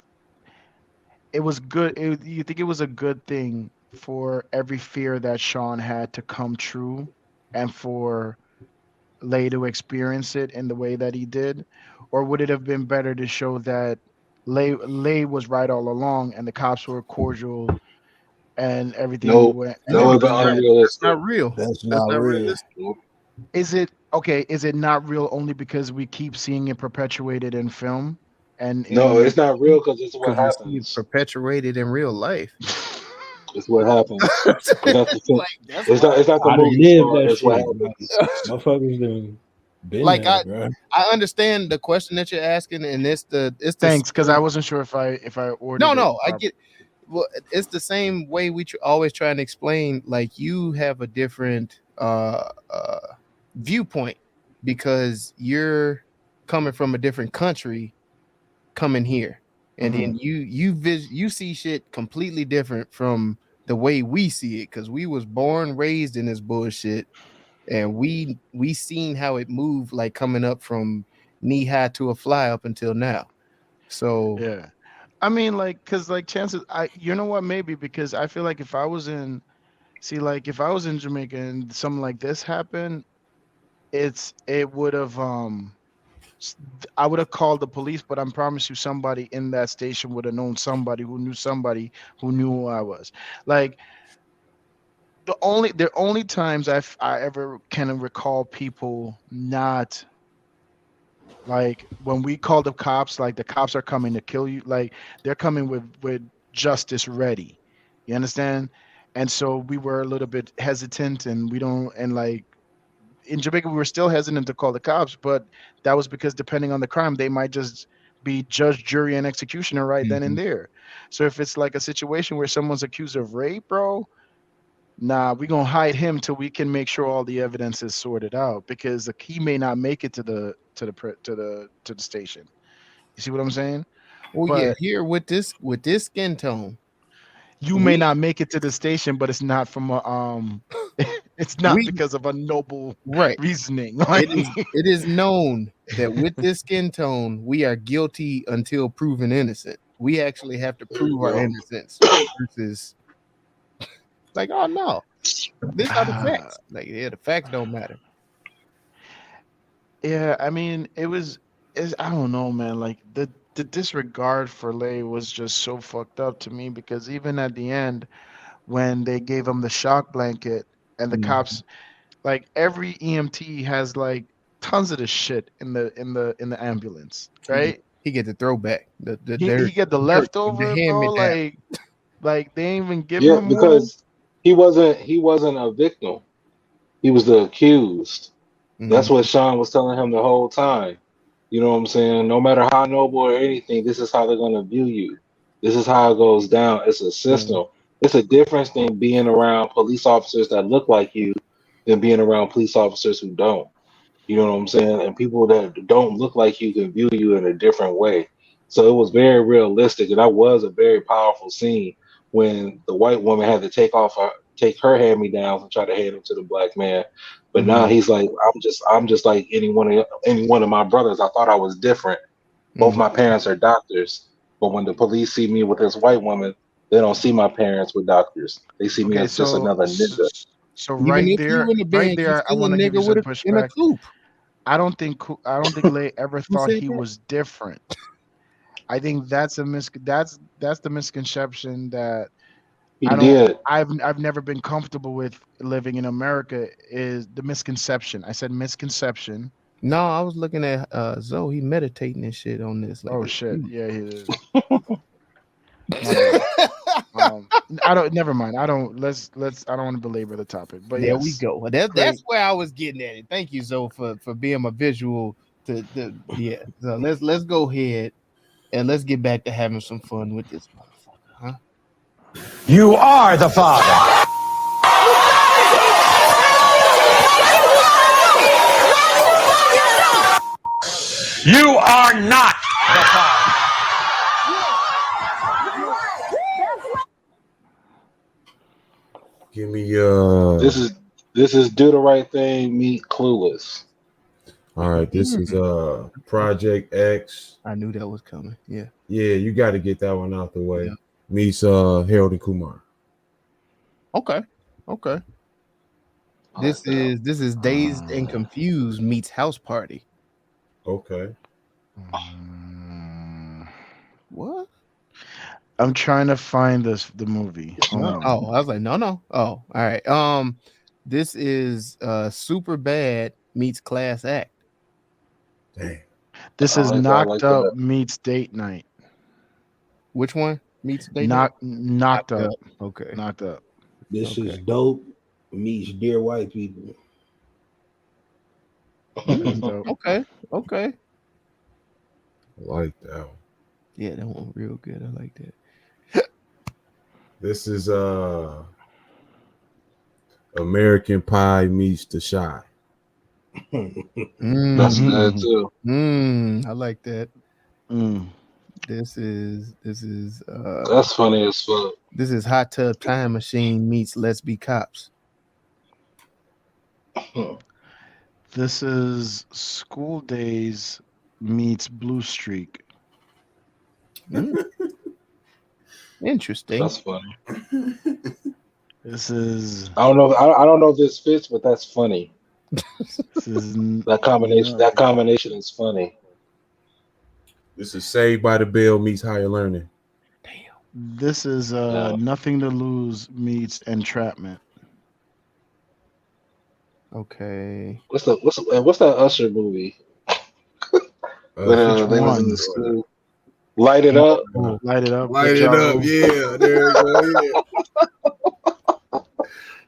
it was good you think it was a good thing for every fear that Sean had to come true and for Lay to experience it in the way that he did? Or would it have been better to show that Lay was right all along and the cops were cordial and everything No, went that No, would have been that's not. That's unrealistic. not real. That's That's not not real. realistic. is it okay, is it not real only because we keep seeing it perpetuated in film and No, in it's not real because it's what Because we see it happens. perpetuated in real life. It's what happens. It's not the film. Like that's It's why. not the I done movie lived star. that It's what shit. happens. Motherfuckers done been Like there, bro. I understand the question that you're asking, and it's the Thanks, because I wasn't sure if I ordered it no, I properly. get. Well, it's the same way we always try and explain. Like you have a different viewpoint because you're coming from a different country, coming here, and then you see shit completely different from the way we see it because we was born raised in this bullshit, and we seen how it moved, like coming up from knee high to a fly up until now. So Yeah. I mean, like, cause like chances, you know what, maybe because I feel like if I was in, see, like if I was in Jamaica and something like this happened, it would have, I would have called the police, but I promise you, somebody in that station would have known somebody who knew who I was. Like the only times I ever can recall people not like when we call the cops, like the cops are coming to kill you, like they're coming with justice ready. You understand? And so we were a little bit hesitant, and we don't, and like in Jamaica, we were still hesitant to call the cops, but that was because depending on the crime, they might just be judge, jury, and executioner right then and there. So if it's like a situation where someone's accused of rape, bro, nah, we gonna hide him till we can make sure all the evidence is sorted out because he may not make it to the station. You see what I'm saying? well, yeah, But here with this skin tone, you may we not make it to the station, but it's not from a it's not we because of a noble right. reasoning. Like, It is known that with this skin tone, we are guilty until proven innocent. We actually have to prove our Yeah. innocence versus like, oh no, these are the facts. Like, yeah, the facts don't matter. yeah, I mean, I don't know, man. Like the disregard for Lay was just so fucked up to me because even at the end when they gave him the shock blanket and the Mhm. cops, like every EMT has like tons of this shit in the ambulance, right? He get the throwback. The He get the the leftover, hand me bro. down. Like they ain't even give him Yeah, a move. because he wasn't a victim. He was the accused. That's what Sean was telling him the whole time. You know what I'm saying? No matter how noble or anything, this is how they're gonna view you. This is how it goes down. It's a Yeah. system. It's a difference than being around police officers that look like you than being around police officers who don't. You know what I'm saying? And people that don't look like you can view you in a different way. So it was very realistic, and that was a very powerful scene when the white woman had to take her hand me downs and try to hand them to the black man. But now Mhm. he's like, I'm just like any one of my brothers. I thought I was different. Both Mhm. my parents are doctors, but when the police see me with this white woman, they don't see my parents with doctors. They see me Okay, as just another nigga. so Even right if you there, in the right band, you there, I still a want to give you nigga some in a pushback. coupe. I don't think Lay ever Who thought said he that? was different. I think that's the misconception that He I don't did. I've never been comfortable with living in America is the misconception. I said misconception. No, I was looking at Zoe. He meditating and shit on this. Like, Oh shit. Yeah, he is. My bad. I don't never mind. I don't want to belabor the topic. But there we yes. go. That's Great. where I was getting at it. Thank you, Zoe, for being my visual. Yeah. So let's go ahead and let's get back to having some fun with this motherfucker, huh? You are the father. You are not the father. Give me This is do the right thing. Meet clueless. all right, this is Project X. I knew that was coming. Yeah. Yeah, you got to get that one out the way. Yeah. Meets Harold and Kumar. Okay. Okay. I like that. This is Dazed and Confused meets House Party. Okay. Mm, What? I'm trying to find the movie. Hold No. on. Oh, I was like, no. Oh, all right. This is Super Bad meets Class Act. Damn. This I is like that. I Knocked like Up that. meets Date Night. Which one meets Date Night? Knocked Up. Okay. Knocked Up. This Okay. is dope meets dear white people. That's dope. Okay. Okay. I like that one. Yeah, that one real good. I like that. This is American Pie meets The Shy. That's good too. I like that. Mm. This is That's funny as fuck. this is Hot Tub Time Machine meets Let's Be Cops. This is School Days meets Blue Streak. Interesting. That's funny. This is I don't know. I don't know if this fits, but that's funny. this is That combination. That combination is funny. This is Saved by the Bell meets Higher Learning. this is Yeah. Nothing to Lose meets Entrapment. Okay. What's that Usher movie? Which They was in one? the school. Light it up. Light It Up. Light with it Ja up, Rule. yeah. There you go. Yeah.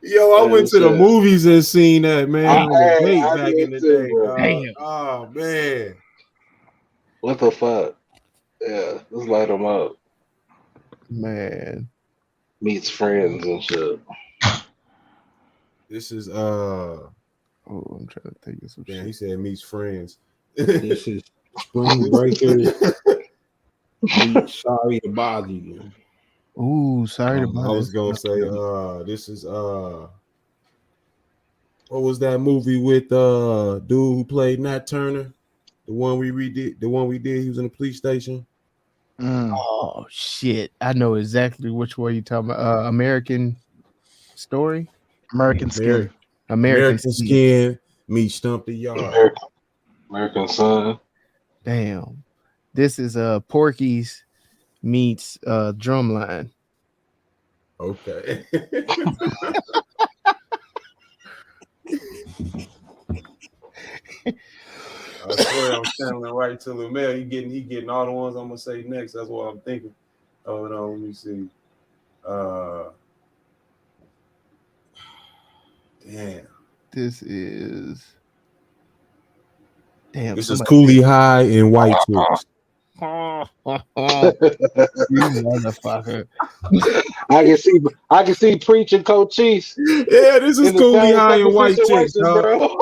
Yo, I Yeah, went to the shit. movies and seen that man on the date I back did in the too, day, bro. dog. Damn. Oh man. What the fuck? Yeah, let's light them up. Man. Meets friends and shit. This is Oh, I'm trying to think of some damn, he shit. said meets friends. This is Spring Breakers meets Sorry to Bother You. Ooh, sorry I to bother. was gonna say this is what was that movie with dude who played Nat Turner? The one we did, he was in the police station. Oh shit. I know exactly which one you're talking about. American Story? American Skin. American Skin meets Stump the Yard. American Son. Damn. This is Porky's meets Drumline. Okay. I swear I'm channeling right to the mail. He getting all the ones I'm gonna say next. That's what I'm thinking. Hold on, let me see. Damn. This is This is Cooley High and White Chicks. You motherfucker. I can see preaching Cochise. Yeah, this is Cooley High and White Chicks, bro.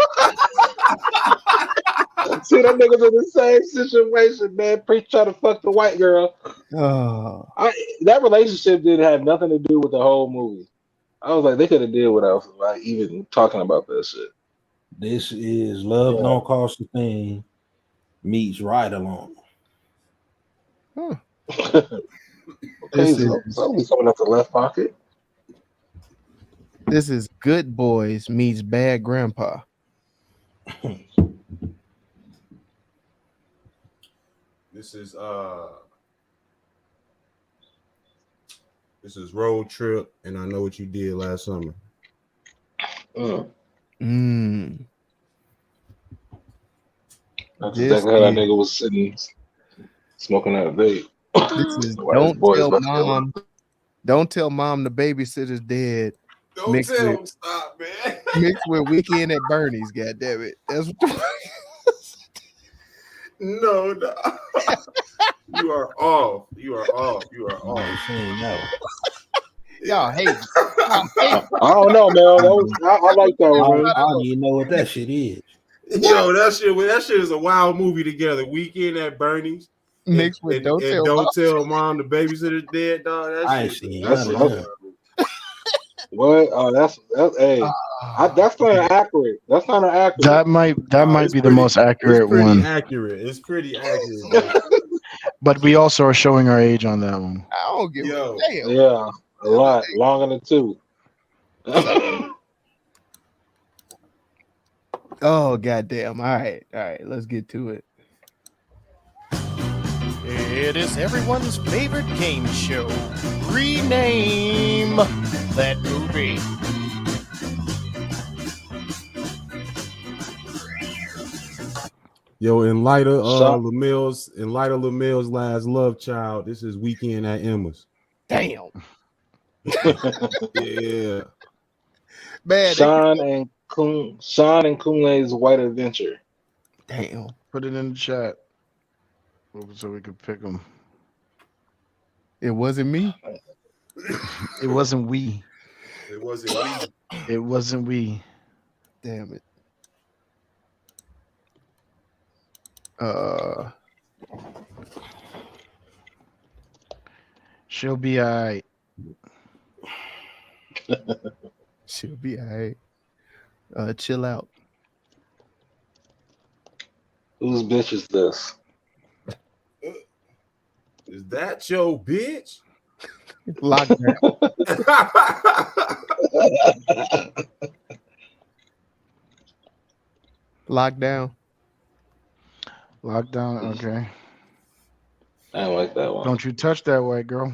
See that niggas in the same situation, man. Preach trying to fuck the white girl. Oh. That relationship didn't have nothing to do with the whole movie. I was like, they could have did without like even talking about that shit. This is Love Don't Cost a Thing meets Ride Along. Huh. Okay, so we coming up the left pocket. This is Good Boys meets Bad Grandpa. This is Road Trip, and I Know What You Did Last Summer. That's exactly how that nigga was sitting smoking that vape. This is Don't Tell Mom the Babysitter's Dead. Don't tell him stop, man. Mixed with Weekend at Bernie's, goddammit. That's what the No. You are off. Y'all hate. I don't know, man. I like that one. I don't even know what that shit is. Yo, that shit is a wild movie together. Weekend at Bernie's. Mixed with Don't Tell Mom the Babysitter's Dead, dog. I ain't seen that. What? Oh, that's hey. That's kind of accurate. That's kind of accurate. That might be the most accurate one. It's pretty accurate. But we also are showing our age on that one. I don't give a damn. Yeah, a lot longer than 2. Oh goddamn! All right, let's get to it. It is everyone's favorite game show. Rename that movie. Yo, in light of LaMelle's last love child, this is Weekend at Emma's. Damn. Yeah. Man, Sean and Kunle's White Adventure. Damn. Put it in the chat so we could pick them. It wasn't me. It wasn't we. It wasn't me. It wasn't we. Damn it. She'll be all right. She'll be all right. Chill out. Whose bitch is this? Is that your bitch? Lockdown. Lockdown. Okay. I don't like that one. Don't you touch that white girl.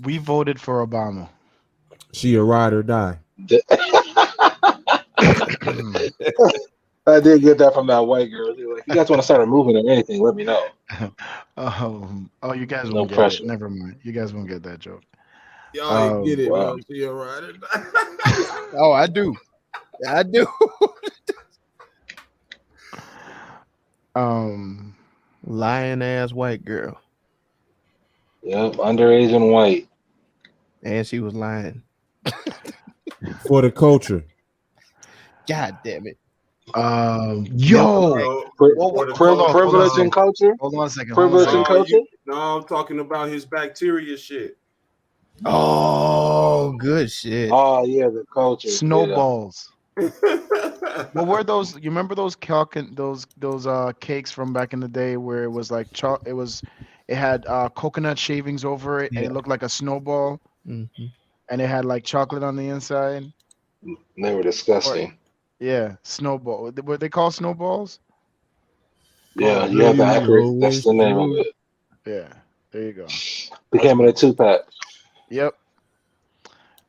We voted for Obama. She a ride or die. I did get that from that white girl. Like, you guys want to start a movement or anything, let me know. You guys No won't pressure. get it. Never mind. You guys won't get that joke. Y'all ain't get it, wow. bro. She a ride or die. Oh, I do. Lying ass white girl. Yep, underage and white. And she was lying. For the culture. God damn it. Privilege and culture. Hold on a second. Privilege and culture. No, I'm talking about his bacteria shit. Oh, good shit. Oh yeah, the culture. Snowballs. What were those? You remember those Chacon, those cakes from back in the day where it was like it had coconut shavings over it and it looked like a snowball, and it had like chocolate on the inside. They were disgusting. Yeah, snowball. What they call snowballs? Yeah, Oh, you girl, have to you accurate. know That's it's the name of true. it. Yeah, there you go. Became in a 2-pack. Yep,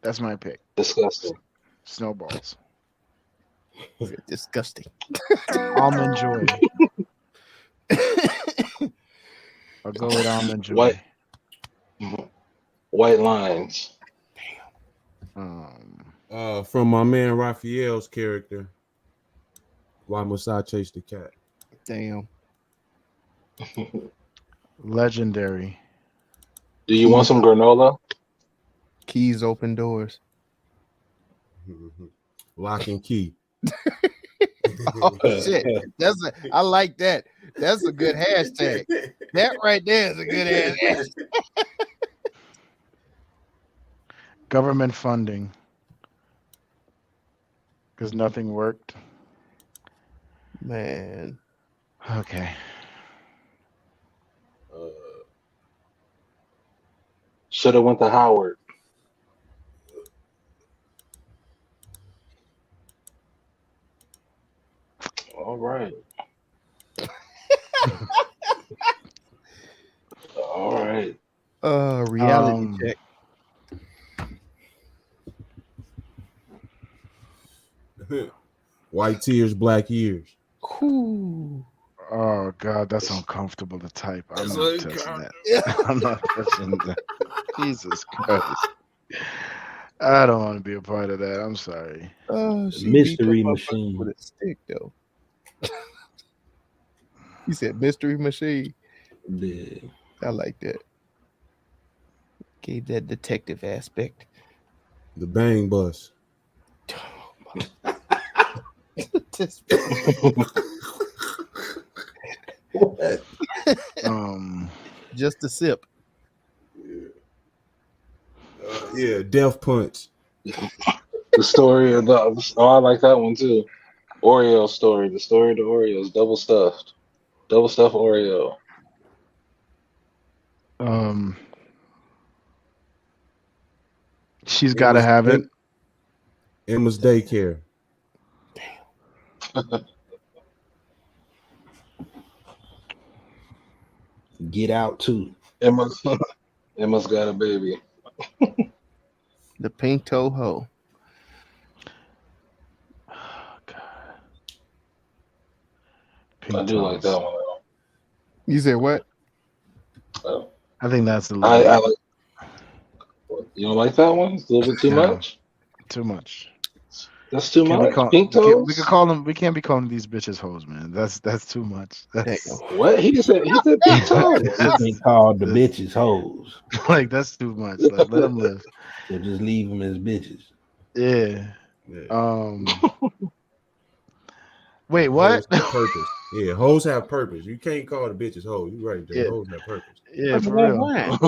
that's my pick. Disgusting. Snowballs. Disgusting. Almond Joy. I'll go with Almond White Joy. white lines. Um, From my man Raphael's character, why must I chase the cat? Damn. Legendary. Do you want some granola? Keys open doors. Lock and key. Oh shit. I like that. That's a good hashtag. That right there is a good hashtag. Government funding. Because nothing worked. Man. Okay. Should have went to Howard. All right. All right. Reality check. White tears, black years. Cool. Oh God, that's uncomfortable to type. I'm That's not touching that. I'm not touching that. Jesus Christ. I don't want to be a part of that. I'm sorry. She beat Mystery that motherfucker machine. with a stick though. He said mystery machine. Yeah. I like that. Gave that detective aspect. The bang bus. Just a sip. Yeah, death punch. The story of the I like that one too. Oreo story. The story of the Oreos. Double stuffed Oreo. She's got to have it. Emma's daycare. Get out too. Emma's got a baby. The pink toe ho. I do like that one. You said what? I think that's the I like. You don't like that one? It's a little bit too much. Too much. That's too much. Pink toes. We could call them. We can't be calling these bitches hoes, man. That's too much. That's, what he said pink toes. They called the bitches hoes. Like that's too much. Like let them live. So just leave them as bitches. Yeah. Wait, what? Hoes have purpose. Yeah, hoes have purpose. You can't call the bitches hoes. You right there. Yeah. Hoes have purpose. Yeah, for real. I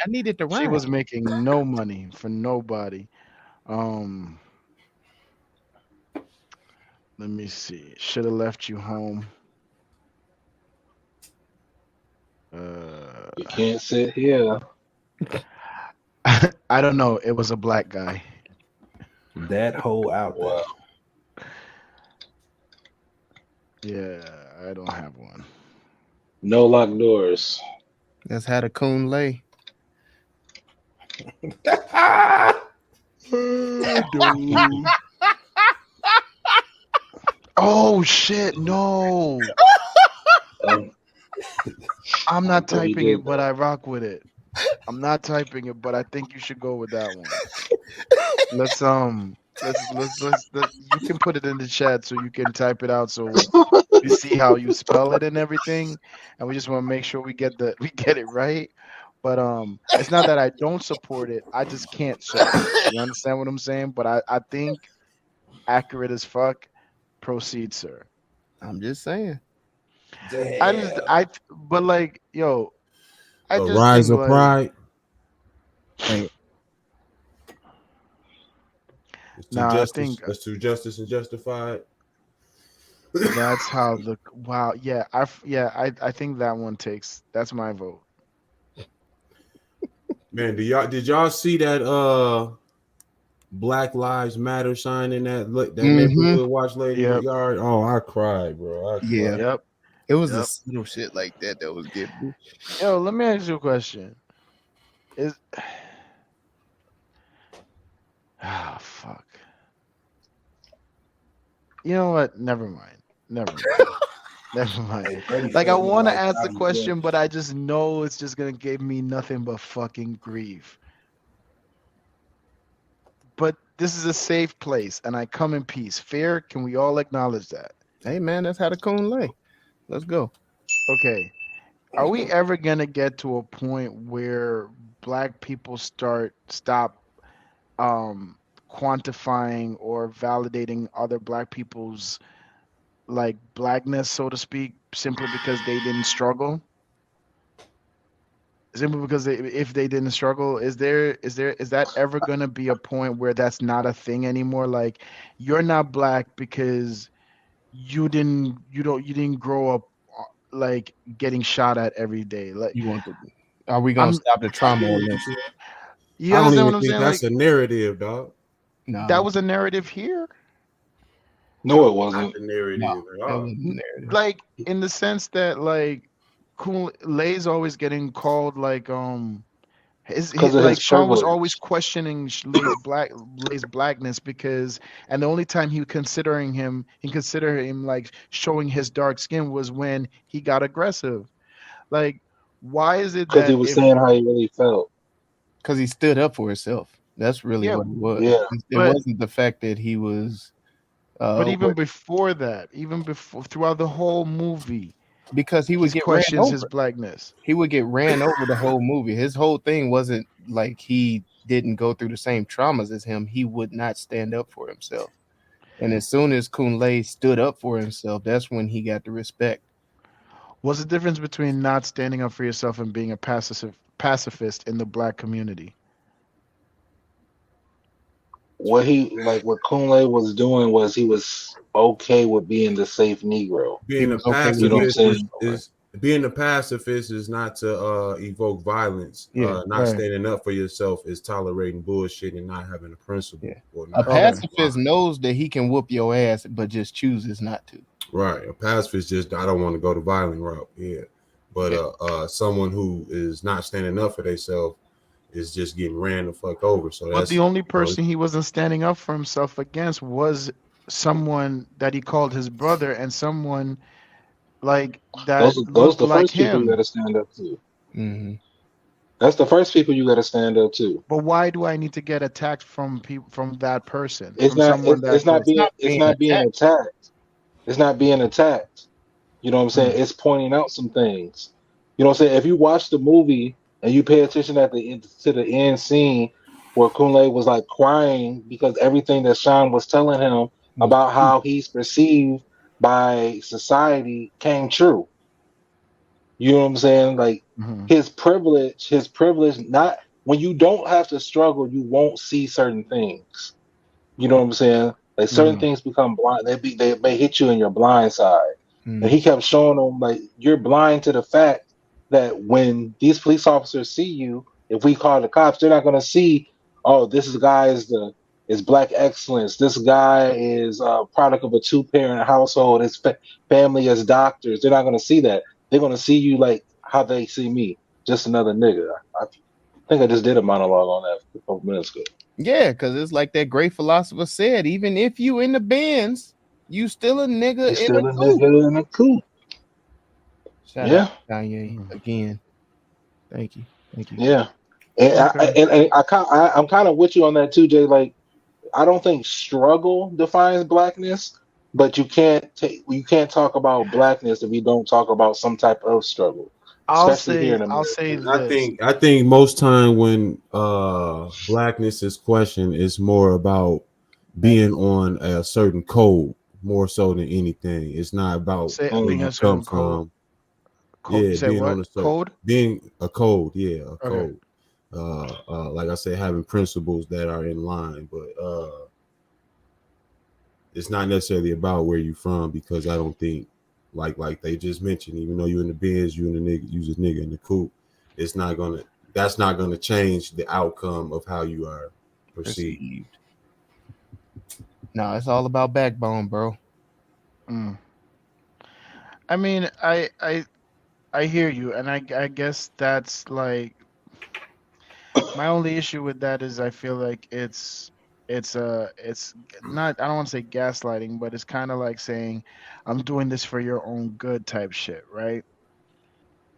needed to rhyme. She was making no money for nobody. Let me see. Should have left you home. You can't sit here. I don't know. It was a black guy. That hoe out there. Yeah, I don't have one. No locked doors. That's how the coon lay. Oh shit! No, I'm not typing it, but I rock with it. I'm not typing it, but I think you should go with that one. Let's you can put it in the chat so you can type it out so we see how you spell it and everything, and we just want to make sure we get it right. But it's not that I don't support it. I just can't support it. You understand what I'm saying? But I think accurate as fuck. Proceed, sir. I'm just saying. But like, yo, I A just rise think of like, pride. I think that's too justice and justified. that's how the wow. Yeah, I think that one takes. That's my vote. Man, did y'all see that Black Lives Matter sign in that Mhm. neighborhood watch lady Yep. yard. Oh, I cried, bro. I cried. Yeah. Yep. It was the Yep. little shit like that was getting me. Yo, let me ask you a question. Is fuck. You know what? Never mind. Never mind. Never mind. Like I want to ask the question, but I just know it's just gonna give me nothing but fucking grief. But this is a safe place, and I come in peace. Fair? Can we all acknowledge that? Hey man, that's how the coon lay. Let's go. Okay. Are we ever gonna get to a point where black people stop um quantifying or validating other black people's like blackness, so to speak, simply because they didn't struggle? Simply because if they didn't struggle, is that ever gonna be a point where that's not a thing anymore? Like you're not black because you didn't grow up like getting shot at every day. Like You want to? Are we gonna I'm stop the trauma on this? you I don't understand even what I'm think saying? that's Like a narrative, dog. No, that was a narrative here. No, it Not wasn't. the narrative no, at that all. wasn't the narrative. Like in the sense that like Lay's always getting called like Because of his like Sean was always privilege. questioning Lay's blackness because and the only time he consider him like showing his dark skin was when he got aggressive. Like why is it Because he that was if saying how he really felt. Because he stood up for himself. That's really yeah what it was. Yeah. It but wasn't the fact that he was but even what, before that, even before throughout the whole movie, because he would he get ran questions his over. blackness. He would get ran over the whole movie. His whole thing wasn't like he didn't go through the same traumas as him. He would not stand up for himself. And as soon as Kunle stood up for himself, that's when he got the respect. What's the difference between not standing up for yourself and being a pacifist in the black community? What Kunle was doing was he was okay with being the safe Negro. He Being a was okay You with know what I'm being pacifist saying? is being a pacifist is not to evoke violence. yeah, Not Right. standing up for yourself is tolerating bullshit and not having a principle yeah. or A not having Okay. a pacifist line. knows that he can whoop your ass, but just chooses not to. Right. A pacifist just I don't want to go the violent route. Yeah. But Yeah. someone who is not standing up for themselves is just getting ran the fuck over. So But that's the only person he wasn't standing up for himself against was someone that he called his brother and someone like that Those looked the like first people you got him. to stand up to. Mm-hmm. That's the first people you got to stand up to. But why do I need to get attacked from people from that person, It's from not. someone that close? Not It's being not being attacked. attacked. It's not being attacked. You know what I'm Mm, saying? It's pointing out some things. You know what I'm saying? If you watch the movie and you pay attention at the end to the end scene where Kunle was like crying because everything that Sean was telling him Was about how he's perceived by society came true. You know what I'm saying? Like mhm, his privilege, not when you don't have to struggle, you won't see certain things. You know what I'm saying? Like certain mhm, things become blind. They may hit you in your blind side. And mm, he kept showing them like you're blind to the fact that when these police officers see you, if we call the cops, they're not gonna see, oh, this guy is black excellence. This guy is a product of a two-parent household. His family is doctors. They're not gonna see that. They're gonna see you like how they see me, just another nigga. I think I just did a monologue on that a couple minutes ago. yeah, because it's like that great philosopher said, even if you in the bins, you still a nigga You in a still a coop. nigga in a coop. Shout out Yeah, Kanye mhm. again. Thank you. Thank you. yeah. And Okay. I'm kind of with you on that too, Jay. Like, I don't think struggle defines blackness, but you can't talk about blackness if you don't talk about some type of struggle, especially here in I'll say America. and I this. think I think most time when blackness is questioned, it's more about being on a certain code more so than anything. It's not about Say where being Mm. you a come certain code. from. You Yeah, say being what? on a certain Code? being a code, yeah, a Okay. code. Like I said, having principles that are in line, but it's not necessarily about where you from because I don't think like they just mentioned, even though you're in the bins, you in the nigga, you just nigga in the coop, that's not gonna change the outcome of how you are perceived. Perceived. No, it's all about backbone, bro. Mm. I mean, I hear you, and I guess that's like my only issue with that is I feel like it's not, I don't want to say gaslighting, but it's kind of like saying I'm doing this for your own good type shit, right?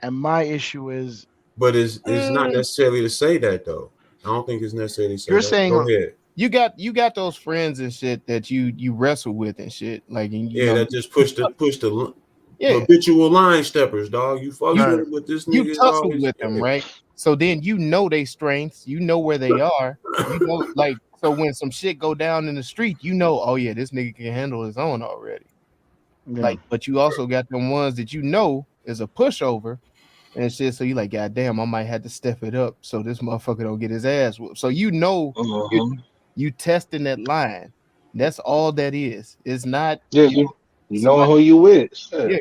And my issue is But it's not Mm, necessarily to say that though. I don't think it's necessarily to say you're that. saying Go ahead. you got those friends and shit that you wrestle with and shit. Like, and Yeah, that just push the yeah, habitual line steppers, dog. You fuck you with right. him, but this you nigga is tussle always with them, right? So then you know their strengths, you know where they are, you know, like, so when some shit go down in the street, you know, oh yeah, this nigga can handle his own already. Yeah. Like, but you also got them ones that you know is a pushover and shit. So you like, God damn, I might have to step it up so this motherfucker don't get his ass whooped. So you know you Uh-huh. you testing that line. That's all that is. It's not Yeah, you you know somebody. who you with. Shit. Yeah.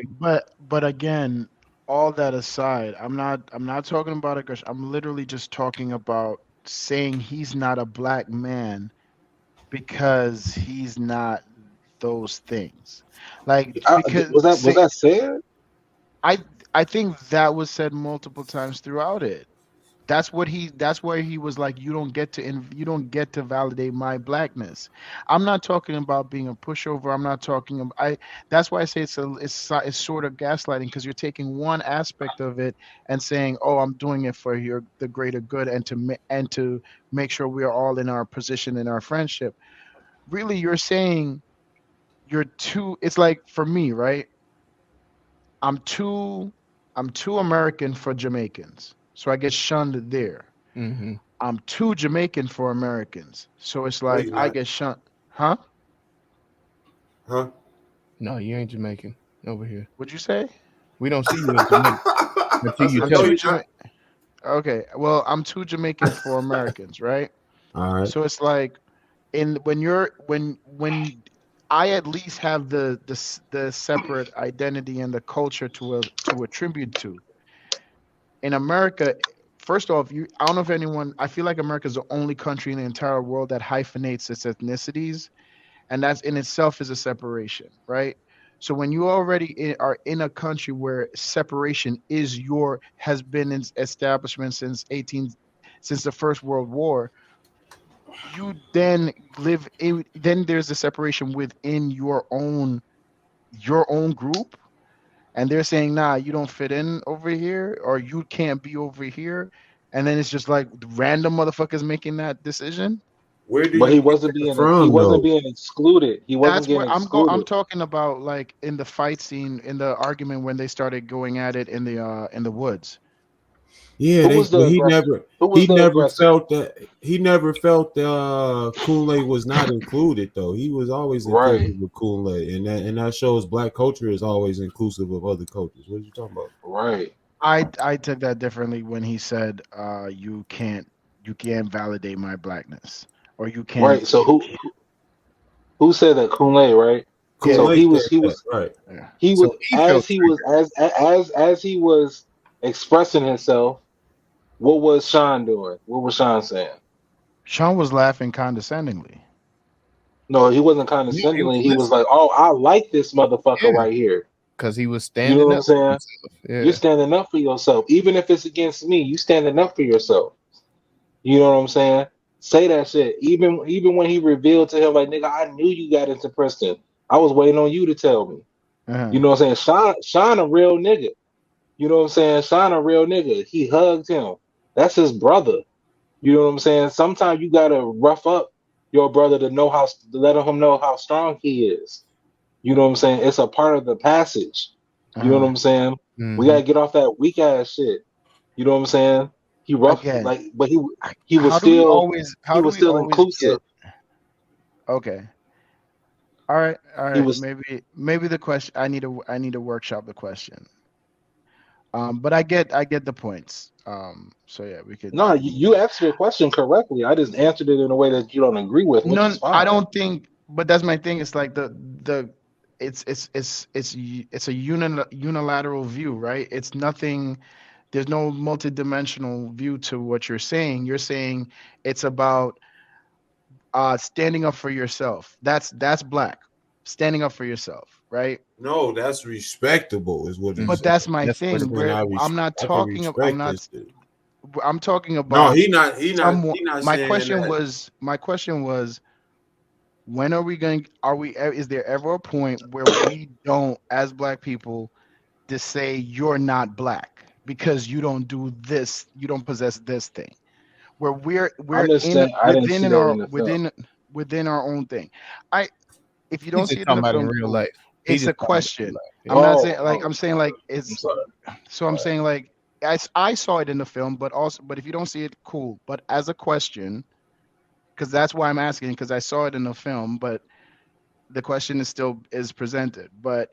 But again, all that aside, I'm not talking about aggression. I'm literally just talking about saying he's not a black man because he's not those things. Like because Was say that said? I I think that was said multiple times throughout it. That's where he was like, you don't get to validate my blackness. I'm not talking about being a pushover. I'm not talking about I That's why I say it's sort of gaslighting, because you're taking one aspect of it and saying, oh, I'm doing it for the greater good, and to make sure we are all in our position in our friendship. Really, you're saying you're too, it's like for me, right? I'm too I'm too American for Jamaicans. So I get shunned there. Mm-hmm. I'm too Jamaican for Americans. So it's No, like you're I not. get shunned. Huh? Huh? No, you ain't Jamaican over here. What'd you say? We don't see you as Jamaican until I you said, I'm tell no, us. too you're not. Jamaican. Okay. Well, I'm too Jamaican for Americans, right? All right. So it's like in when I at least have the separate identity and the culture to attribute to. In America, first off, I don't know if anyone, I feel like America is the only country in the entire world that hyphenates its ethnicities, and that's in itself is a separation, right? So when you already are in a country where separation has been in establishment since the First World War, you then then there's a separation within your own group, and they're saying, nah, you don't fit in over here, or you can't be over here. And then it's just like random motherfuckers making that decision. Where do But you get that he from, wasn't though? being excluded. He wasn't That's getting where I'm excluded. talking about, like in the fight scene, in the argument when they started going at it in the woods. Yeah, Who was but the aggressor? Who was he the never aggressor? felt that he never felt Kool-Aid was not included though. He was always Right, included with Kool-Aid, and that shows black culture is always inclusive of other cultures. What are you talking about? right, I took that differently when he said, you can't validate my blackness, or you can't. right. So who said that? Kunle, right? Yeah, So Kool-Aid said that, right? yeah. he was So he felt triggered. as he was expressing himself. What was Sean doing? What was Sean saying? Sean was laughing condescendingly. No, he wasn't Yeah, he was condescendingly. He was listening. like, "Oh, I like this motherfucker Yeah, right here." because he was You know standing what I'm up for saying? himself. You're Yeah. standing up for yourself, even if it's against me. You standing up for yourself. You know what I'm saying? Say that shit. Even when he revealed to him, like, nigga, I knew you got into Princeton. I was waiting on you to tell me. Uh-huh. You know what I'm saying? Sean a real nigga. You know what I'm saying? Sean a real nigga. He hugged him. That's his brother. You know what I'm saying? Sometimes you gotta rough up your brother to know how to let him know how strong he is. You know what I'm saying? It's a part of the passage. You know what Uh-huh. I'm saying? We Mm-hmm. gotta get off that weak ass shit. You know what I'm saying? He rough Again, like, but he was how do we still always he how do was we still always inclusive. get okay? All right, all He right. was Maybe the question, I need to workshop the question. But I get the points. So yeah, we could. no, you answered your question correctly. I just answered it in a way that you don't agree with, which is No, I fine. don't think. But that's my thing. It's like it's a unilateral view, right? It's nothing. There's no multidimensional view to what you're saying. You're saying it's about standing up for yourself. That's black. Standing up for yourself, right? No, that's respectable, is what he But said. that's my That's what thing. And Where I'm not I can talking. I'm respect not. this dude. I'm talking No, about he not someone. My saying question that. was. My question was. When are we going? Are we? Is there ever a point where we don't, as black people, to say you're not black because you don't do this, you don't possess this thing? Where I'm we're just in saying I didn't see that in the film. within our own thing. I If you He's don't see just it in talking the about in film, real cool. life. He It's just a talking about in real question. life. Yeah. I'm not saying Oh, I'm saying like I'm it's sorry. so I'm saying like I saw it in the film, but if you don't see it, cool. But as a question, because that's why I'm asking, because I saw it in the film, but the question is presented. But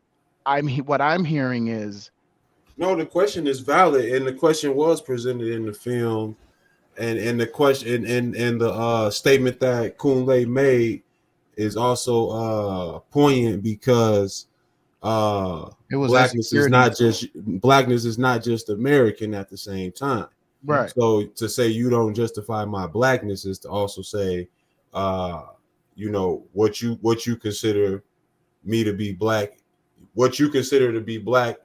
what I'm hearing is No, the question is valid, and the question was presented in the film, and the question and the statement that Kunle made is also poignant because It was insecurity. blackness is not just American at the same time. right. So to say you don't justify my blackness is to also say, what you consider me to be black, what you consider to be black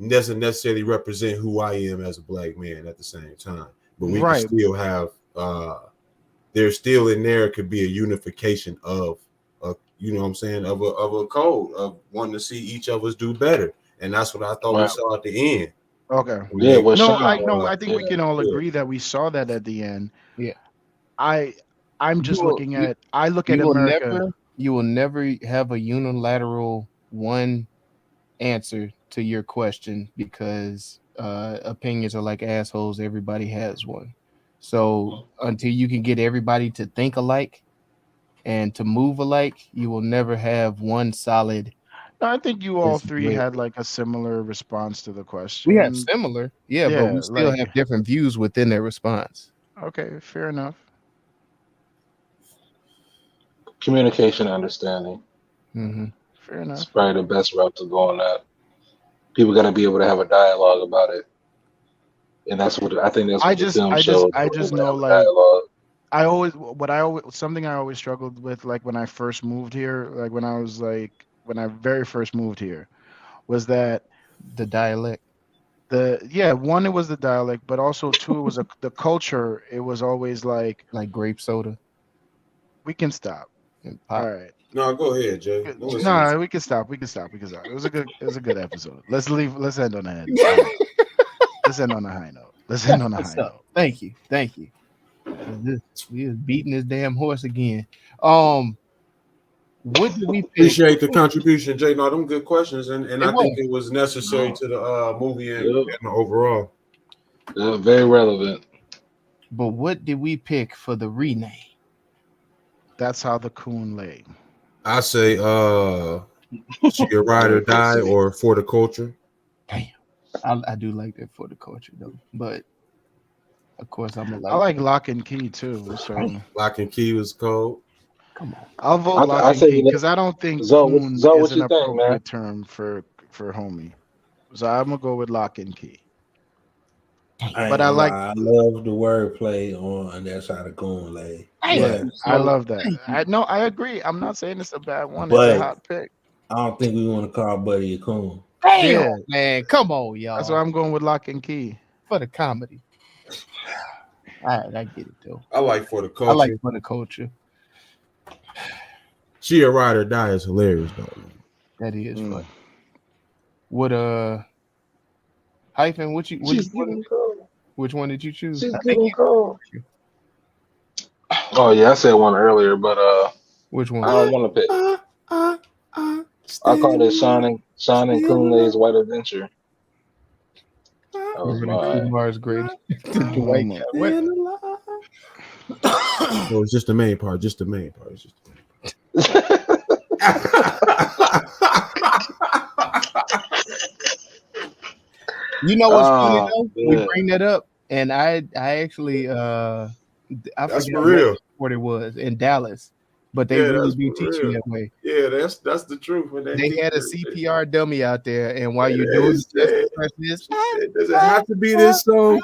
doesn't necessarily represent who I am as a black man at the same time. But we can Right. still have there's still in there could be a unification of what I'm saying, of a code of wanting to see each of us do better. And that's what I thought we Right. saw at the end. Okay. When Yeah, they what No, Sean? I think we Yeah. can all yeah. agree that we saw that at the end. Yeah. I'm just looking at I look at You will America. never have a unilateral one answer to your question because opinions are like assholes. Everybody has one. So until you can get everybody to think alike and to move alike, you will never have one solid. No, I think you all This three way. had like a similar response to the We have question. similar, yeah, but Yeah, we still like have different views within their response. okay, fair enough. Communication, understanding. Mm-hmm. Fair It's enough. probably the best route to go on that. People got to be able to have a dialogue about it, and that's what I think. That's I what the just film I just showed. They I were just able to know have a like dialogue. something I always struggled with like when I first moved here, like when I very first moved here, was that The dialect, one, it was the dialect, but also two, it was the culture. It was always like like grape soda we can stop. and All pop. right. No, go ahead, Jay. No, No, we can stop. We can stop. It was a good episode. Let's end on a head. Let's end on a high note. Let's end on a What's high up? note. Thank you. We is beating this damn horse again. What did we pick? appreciate the contribution, Jay. No, them good questions, and It I think was. it was necessary to the movie and Yeah, the overall. they're very relevant. But what did we pick for the rename? That's how the coon lay. I say she a ride or die or for the culture. Damn, I do like that for the culture though. But of course, I'm a I like Lock and Key too. So Lock and Key was cold. Come on. I'll vote Lock I and say Key because I don't think coon Zoe, is what an you think, man? appropriate term for homie. So I'm gonna go with Lock and Key. I But ain't I gonna like lie, I love the wordplay on that's how the coon lay. yeah, But I love that. I agree. I'm not saying it's a bad one. It's a but hot pick. I don't think we want to call Buddy a coon. Damn, Yeah. man. Come on, y'all. That's why I'm going with Lock and Key. For the comedy. All right, I get it though. I like for the I culture. like for the culture. She a ride or die is hilarious though. That is fun. What hyphen? Which one did you choose? She's getting cold. Oh yeah, I said one earlier, but Which one? I don't want to pick. I called it Sean and Kunle's White Adventure. That was mine. Mars greatest. White What? No, it's just the main part. Just the main part. It's just the main part. You know what's funny Oh, though? We yeah. bring that up, and I actually I That's forgot for real. what it was in Dallas, but they Yeah, really that's do for teach you real. that way. Yeah, that's the truth. When They had a CPR dummy out there, and while you're It doing is, the chest yeah. compression, Does it have to be this song?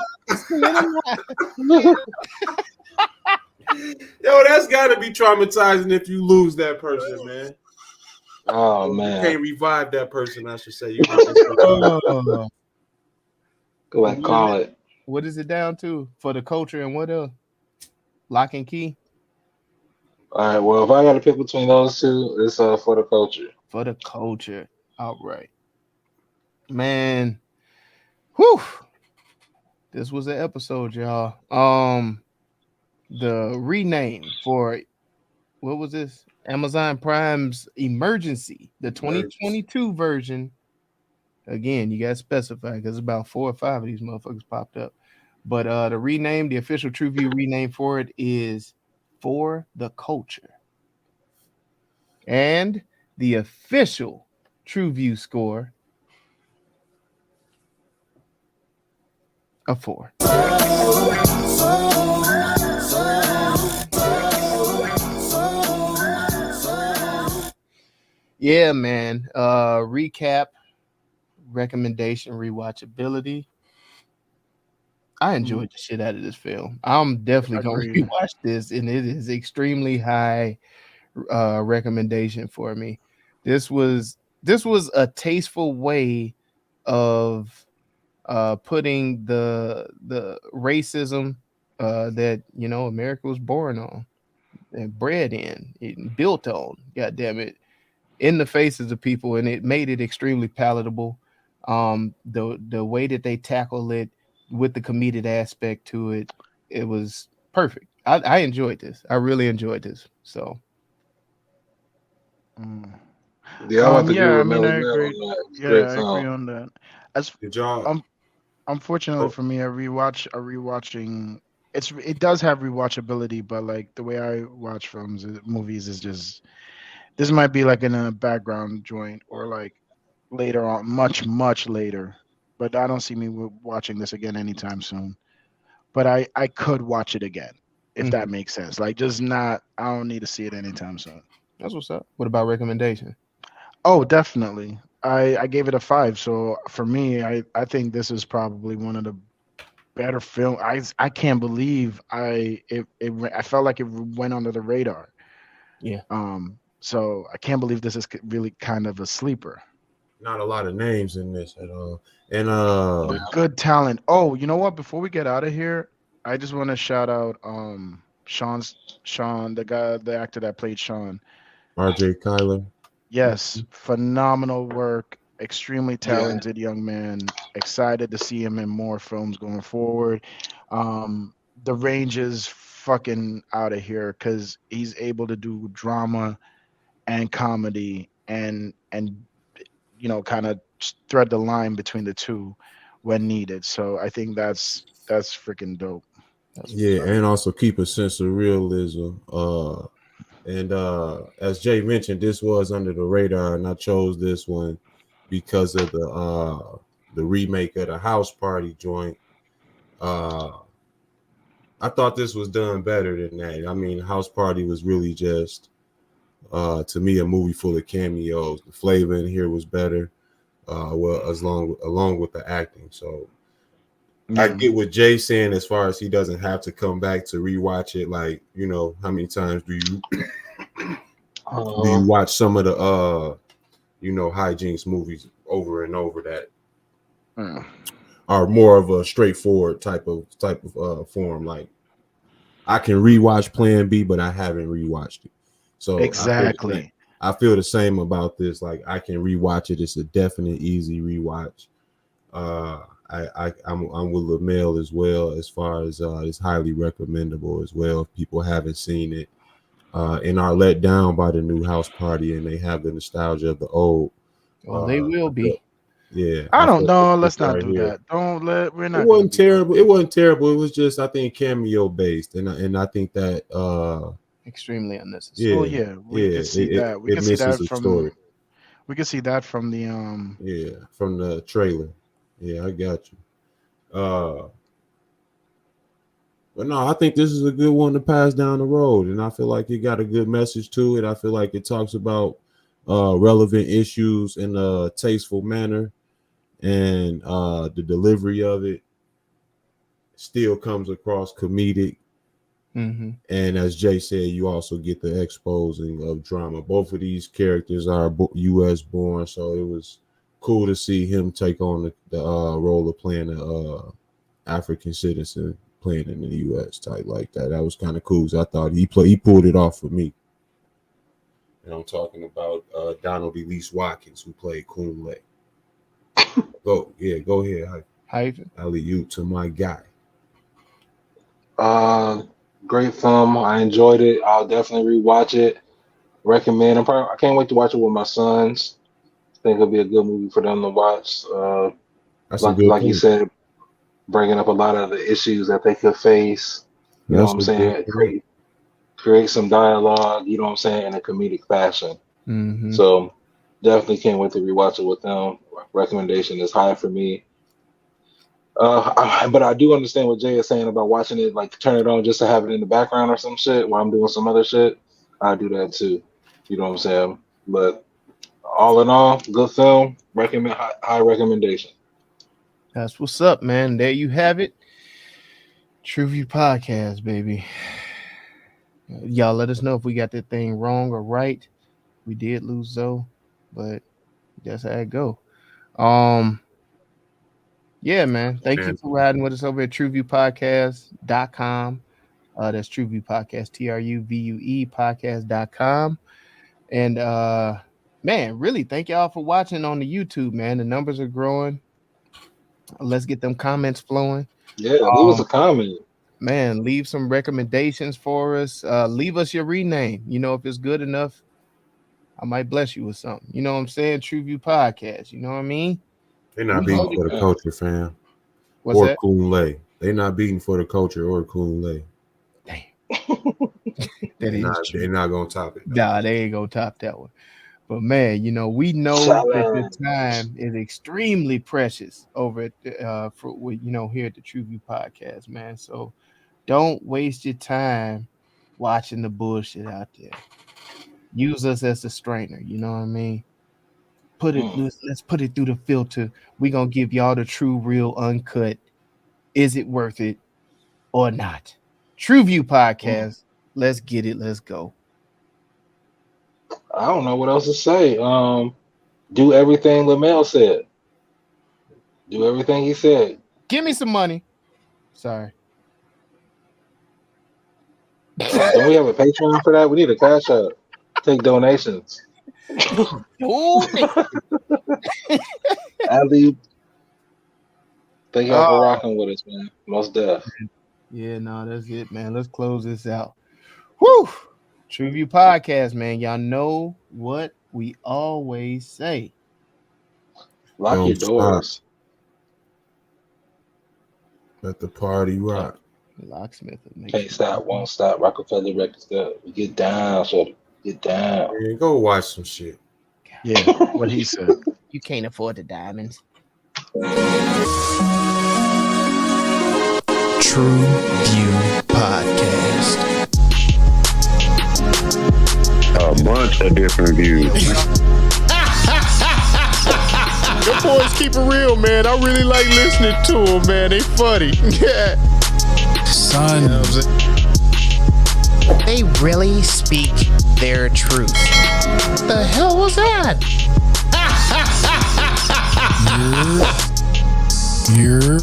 Yo, that's got to be traumatizing if you lose that person, man. Oh You man, can't revive that person, I should say. You can just Oh, go ahead and call it. what is it down to for the culture and what else? Lock and key All right. Well, if I got to pick between those two, it's for the culture. for the culture. All right, man. Whew. This was an episode, y'all. The rename for what was this? Amazon Prime's Emergency, the emergency. 2022 version. Again, you gotta specify because about 4 or 5 of these motherfuckers popped up. But the rename, the official TruVue rename for it is For the Culture. And the official TruVue score, a 4. Yeah, man. Recap, recommendation, rewatchability. I enjoyed the shit out of this film. I'm definitely going to Agreed. rewatch this, and it is extremely high recommendation for me. This was a tasteful way of putting the racism that America was born on and bred in, it built on. God damn it, in the faces of people, and it made it extremely palatable. The way that they tackle it with the comedic aspect to it, it was perfect. I enjoyed this. I really enjoyed this. So Mm. Yeah, I'm about to agree Yeah, I with mean, Melly I Mel agree. on that. It was a Yeah, great I agree film. on that. As Did y'all? unfortunately Oh, for me, a rewatching. It does have rewatchability, but like the way I watch movies is just this might be like in a background joint or like later on, much later. But I don't see me watching this again anytime soon. But I could watch it again if that makes sense. Like just not. I don't need to see it anytime soon. that's what's up. What about recommendation? Oh, definitely. I gave it a 5. So for me, I think this is probably one of the better film. I can't believe I felt like it went under the radar. Yeah. So I can't believe this is really kind of a sleeper. not a lot of names in this at all. And But good talent. Oh, you know what? Before we get out of here, I just want to shout out Sean, the actor that played Sean. RJ Kyler. Yes, phenomenal work. Extremely Yeah. talented young man. Excited to see him in more films going forward. The range is fucking out of here because he's able to do drama and comedy and kind of thread the line between the two when needed. So I think that's freaking dope. Yeah, and also keep a sense of realism. And as Jay mentioned, this was under the radar, and I chose this one because of the remake of the House Party joint. I thought this was done better than that. I mean, House Party was really just to me a movie full of cameos. The flavor in here was better, well, along with the acting. So I Yeah. get what Jay's saying as far as he doesn't have to come back to rewatch it. Like, how many times do you watch some of the hijinks movies over and over that are more of a straightforward type of form. Like I can rewatch Plan B, but I haven't rewatched it. So Exactly. I feel the same about this. Like I can rewatch it. It's a definite easy rewatch. I'm with LaMel as well as far as it's highly recommendable as well if people haven't seen it and are let down by the new House Party and they have the nostalgia of the old. Well, they will be. Yeah, I don't know. this Let's not right do here. that. We're It not gonna wasn't be terrible. It wasn't terrible. It was just I think cameo based, and I think that Extremely unnecessary. Well, yeah, we could see that. We it could see misses that the from story. we could see that from the From the trailer. Yeah, I got you. But no, I think this is a good one to pass down the road, and I feel like it got a good message to it. I feel like it talks about relevant issues in a tasteful manner, and the delivery of it still comes across comedic Mm-hmm. And as Jay said, you also get the exposing of drama. Both of these characters are U.S. born, so it was cool to see him take on the role of playing a African citizen playing in the U.S. type like that. That was kind of cool. So I thought he pulled it off for me. And I'm talking about Donald Elise Watkins, who played Kunle. Go ahead. Hyphen. Alley-oop to my guy. Great film. I enjoyed it. I'll definitely rewatch it. Recommend. I can't wait to watch it with my sons. I think it'll be a good movie for them to watch. Like you said, bringing up a lot of the issues that they could face. You know what I'm saying? Create some dialogue. You know what I'm saying, in a comedic fashion. Mm-hmm. So definitely can't wait to rewatch it with them. Recommendation is high for me. But I do understand what Jay is saying about watching it, like turn it on just to have it in the background or some shit while I'm doing some other shit. I do that too. You know what I'm saying? But all in all, good film. Recommend high recommendation. That's what's up, man. There you have it. TruVue Podcast, baby. Y'all let us know if we got that thing wrong or right. We did lose Zoe, but that's how it go. Yeah, man. Thank you for riding with us over at TruVuePodcast.com. That's TruVue Podcast, TruVue podcast.com. And man, really thank y'all for watching on the YouTube, man. The numbers are growing. Let's get them comments flowing. Yeah, leave us a comment. Man, leave some recommendations for us. Leave us your rename. You know, if it's good enough, I might bless you with something. You know what I'm saying? TruVue Podcast. You know what I mean? They're not beating for the culture, fam. What's or that? Kunle. They're not beating for the culture or Kunle. Damn. They're not gonna top it. Nah, they ain't gonna top that one. But man, you know, we know that the time is extremely precious over at here at the TruVue Podcast, man. So don't waste your time watching the bullshit out there. Use us as a strainer, you know what I mean? Let's put it through the filter. We're gonna give y'all the true, real, uncut. Is it worth it or not? TruVue Podcast. Let's get it. Let's go. I don't know what else to say. Do everything LaMel said. Do everything he said. Give me some money. Sorry. Don't we have a Patreon for that? We need a cash app. Take donations. Ali, thank y'all for rocking with us, man. Most def. Yeah, no, that's it, man. Let's close this out. Woo! TruVue Podcast, man. Y'all know what we always say. Lock your doors. Let the party rock. Locksmith. Can't stop, won't stop. Rockefeller Records. Get down, shorty. Get down. Man, go watch some shit. Yeah, what he said. You can't afford the diamonds. TruVue Podcast. A bunch of different views. Your boys keep it real, man. I really like listening to them, man. They funny. Yeah. Son. You know what I'm saying? They really speak their truth. The hell was that? You're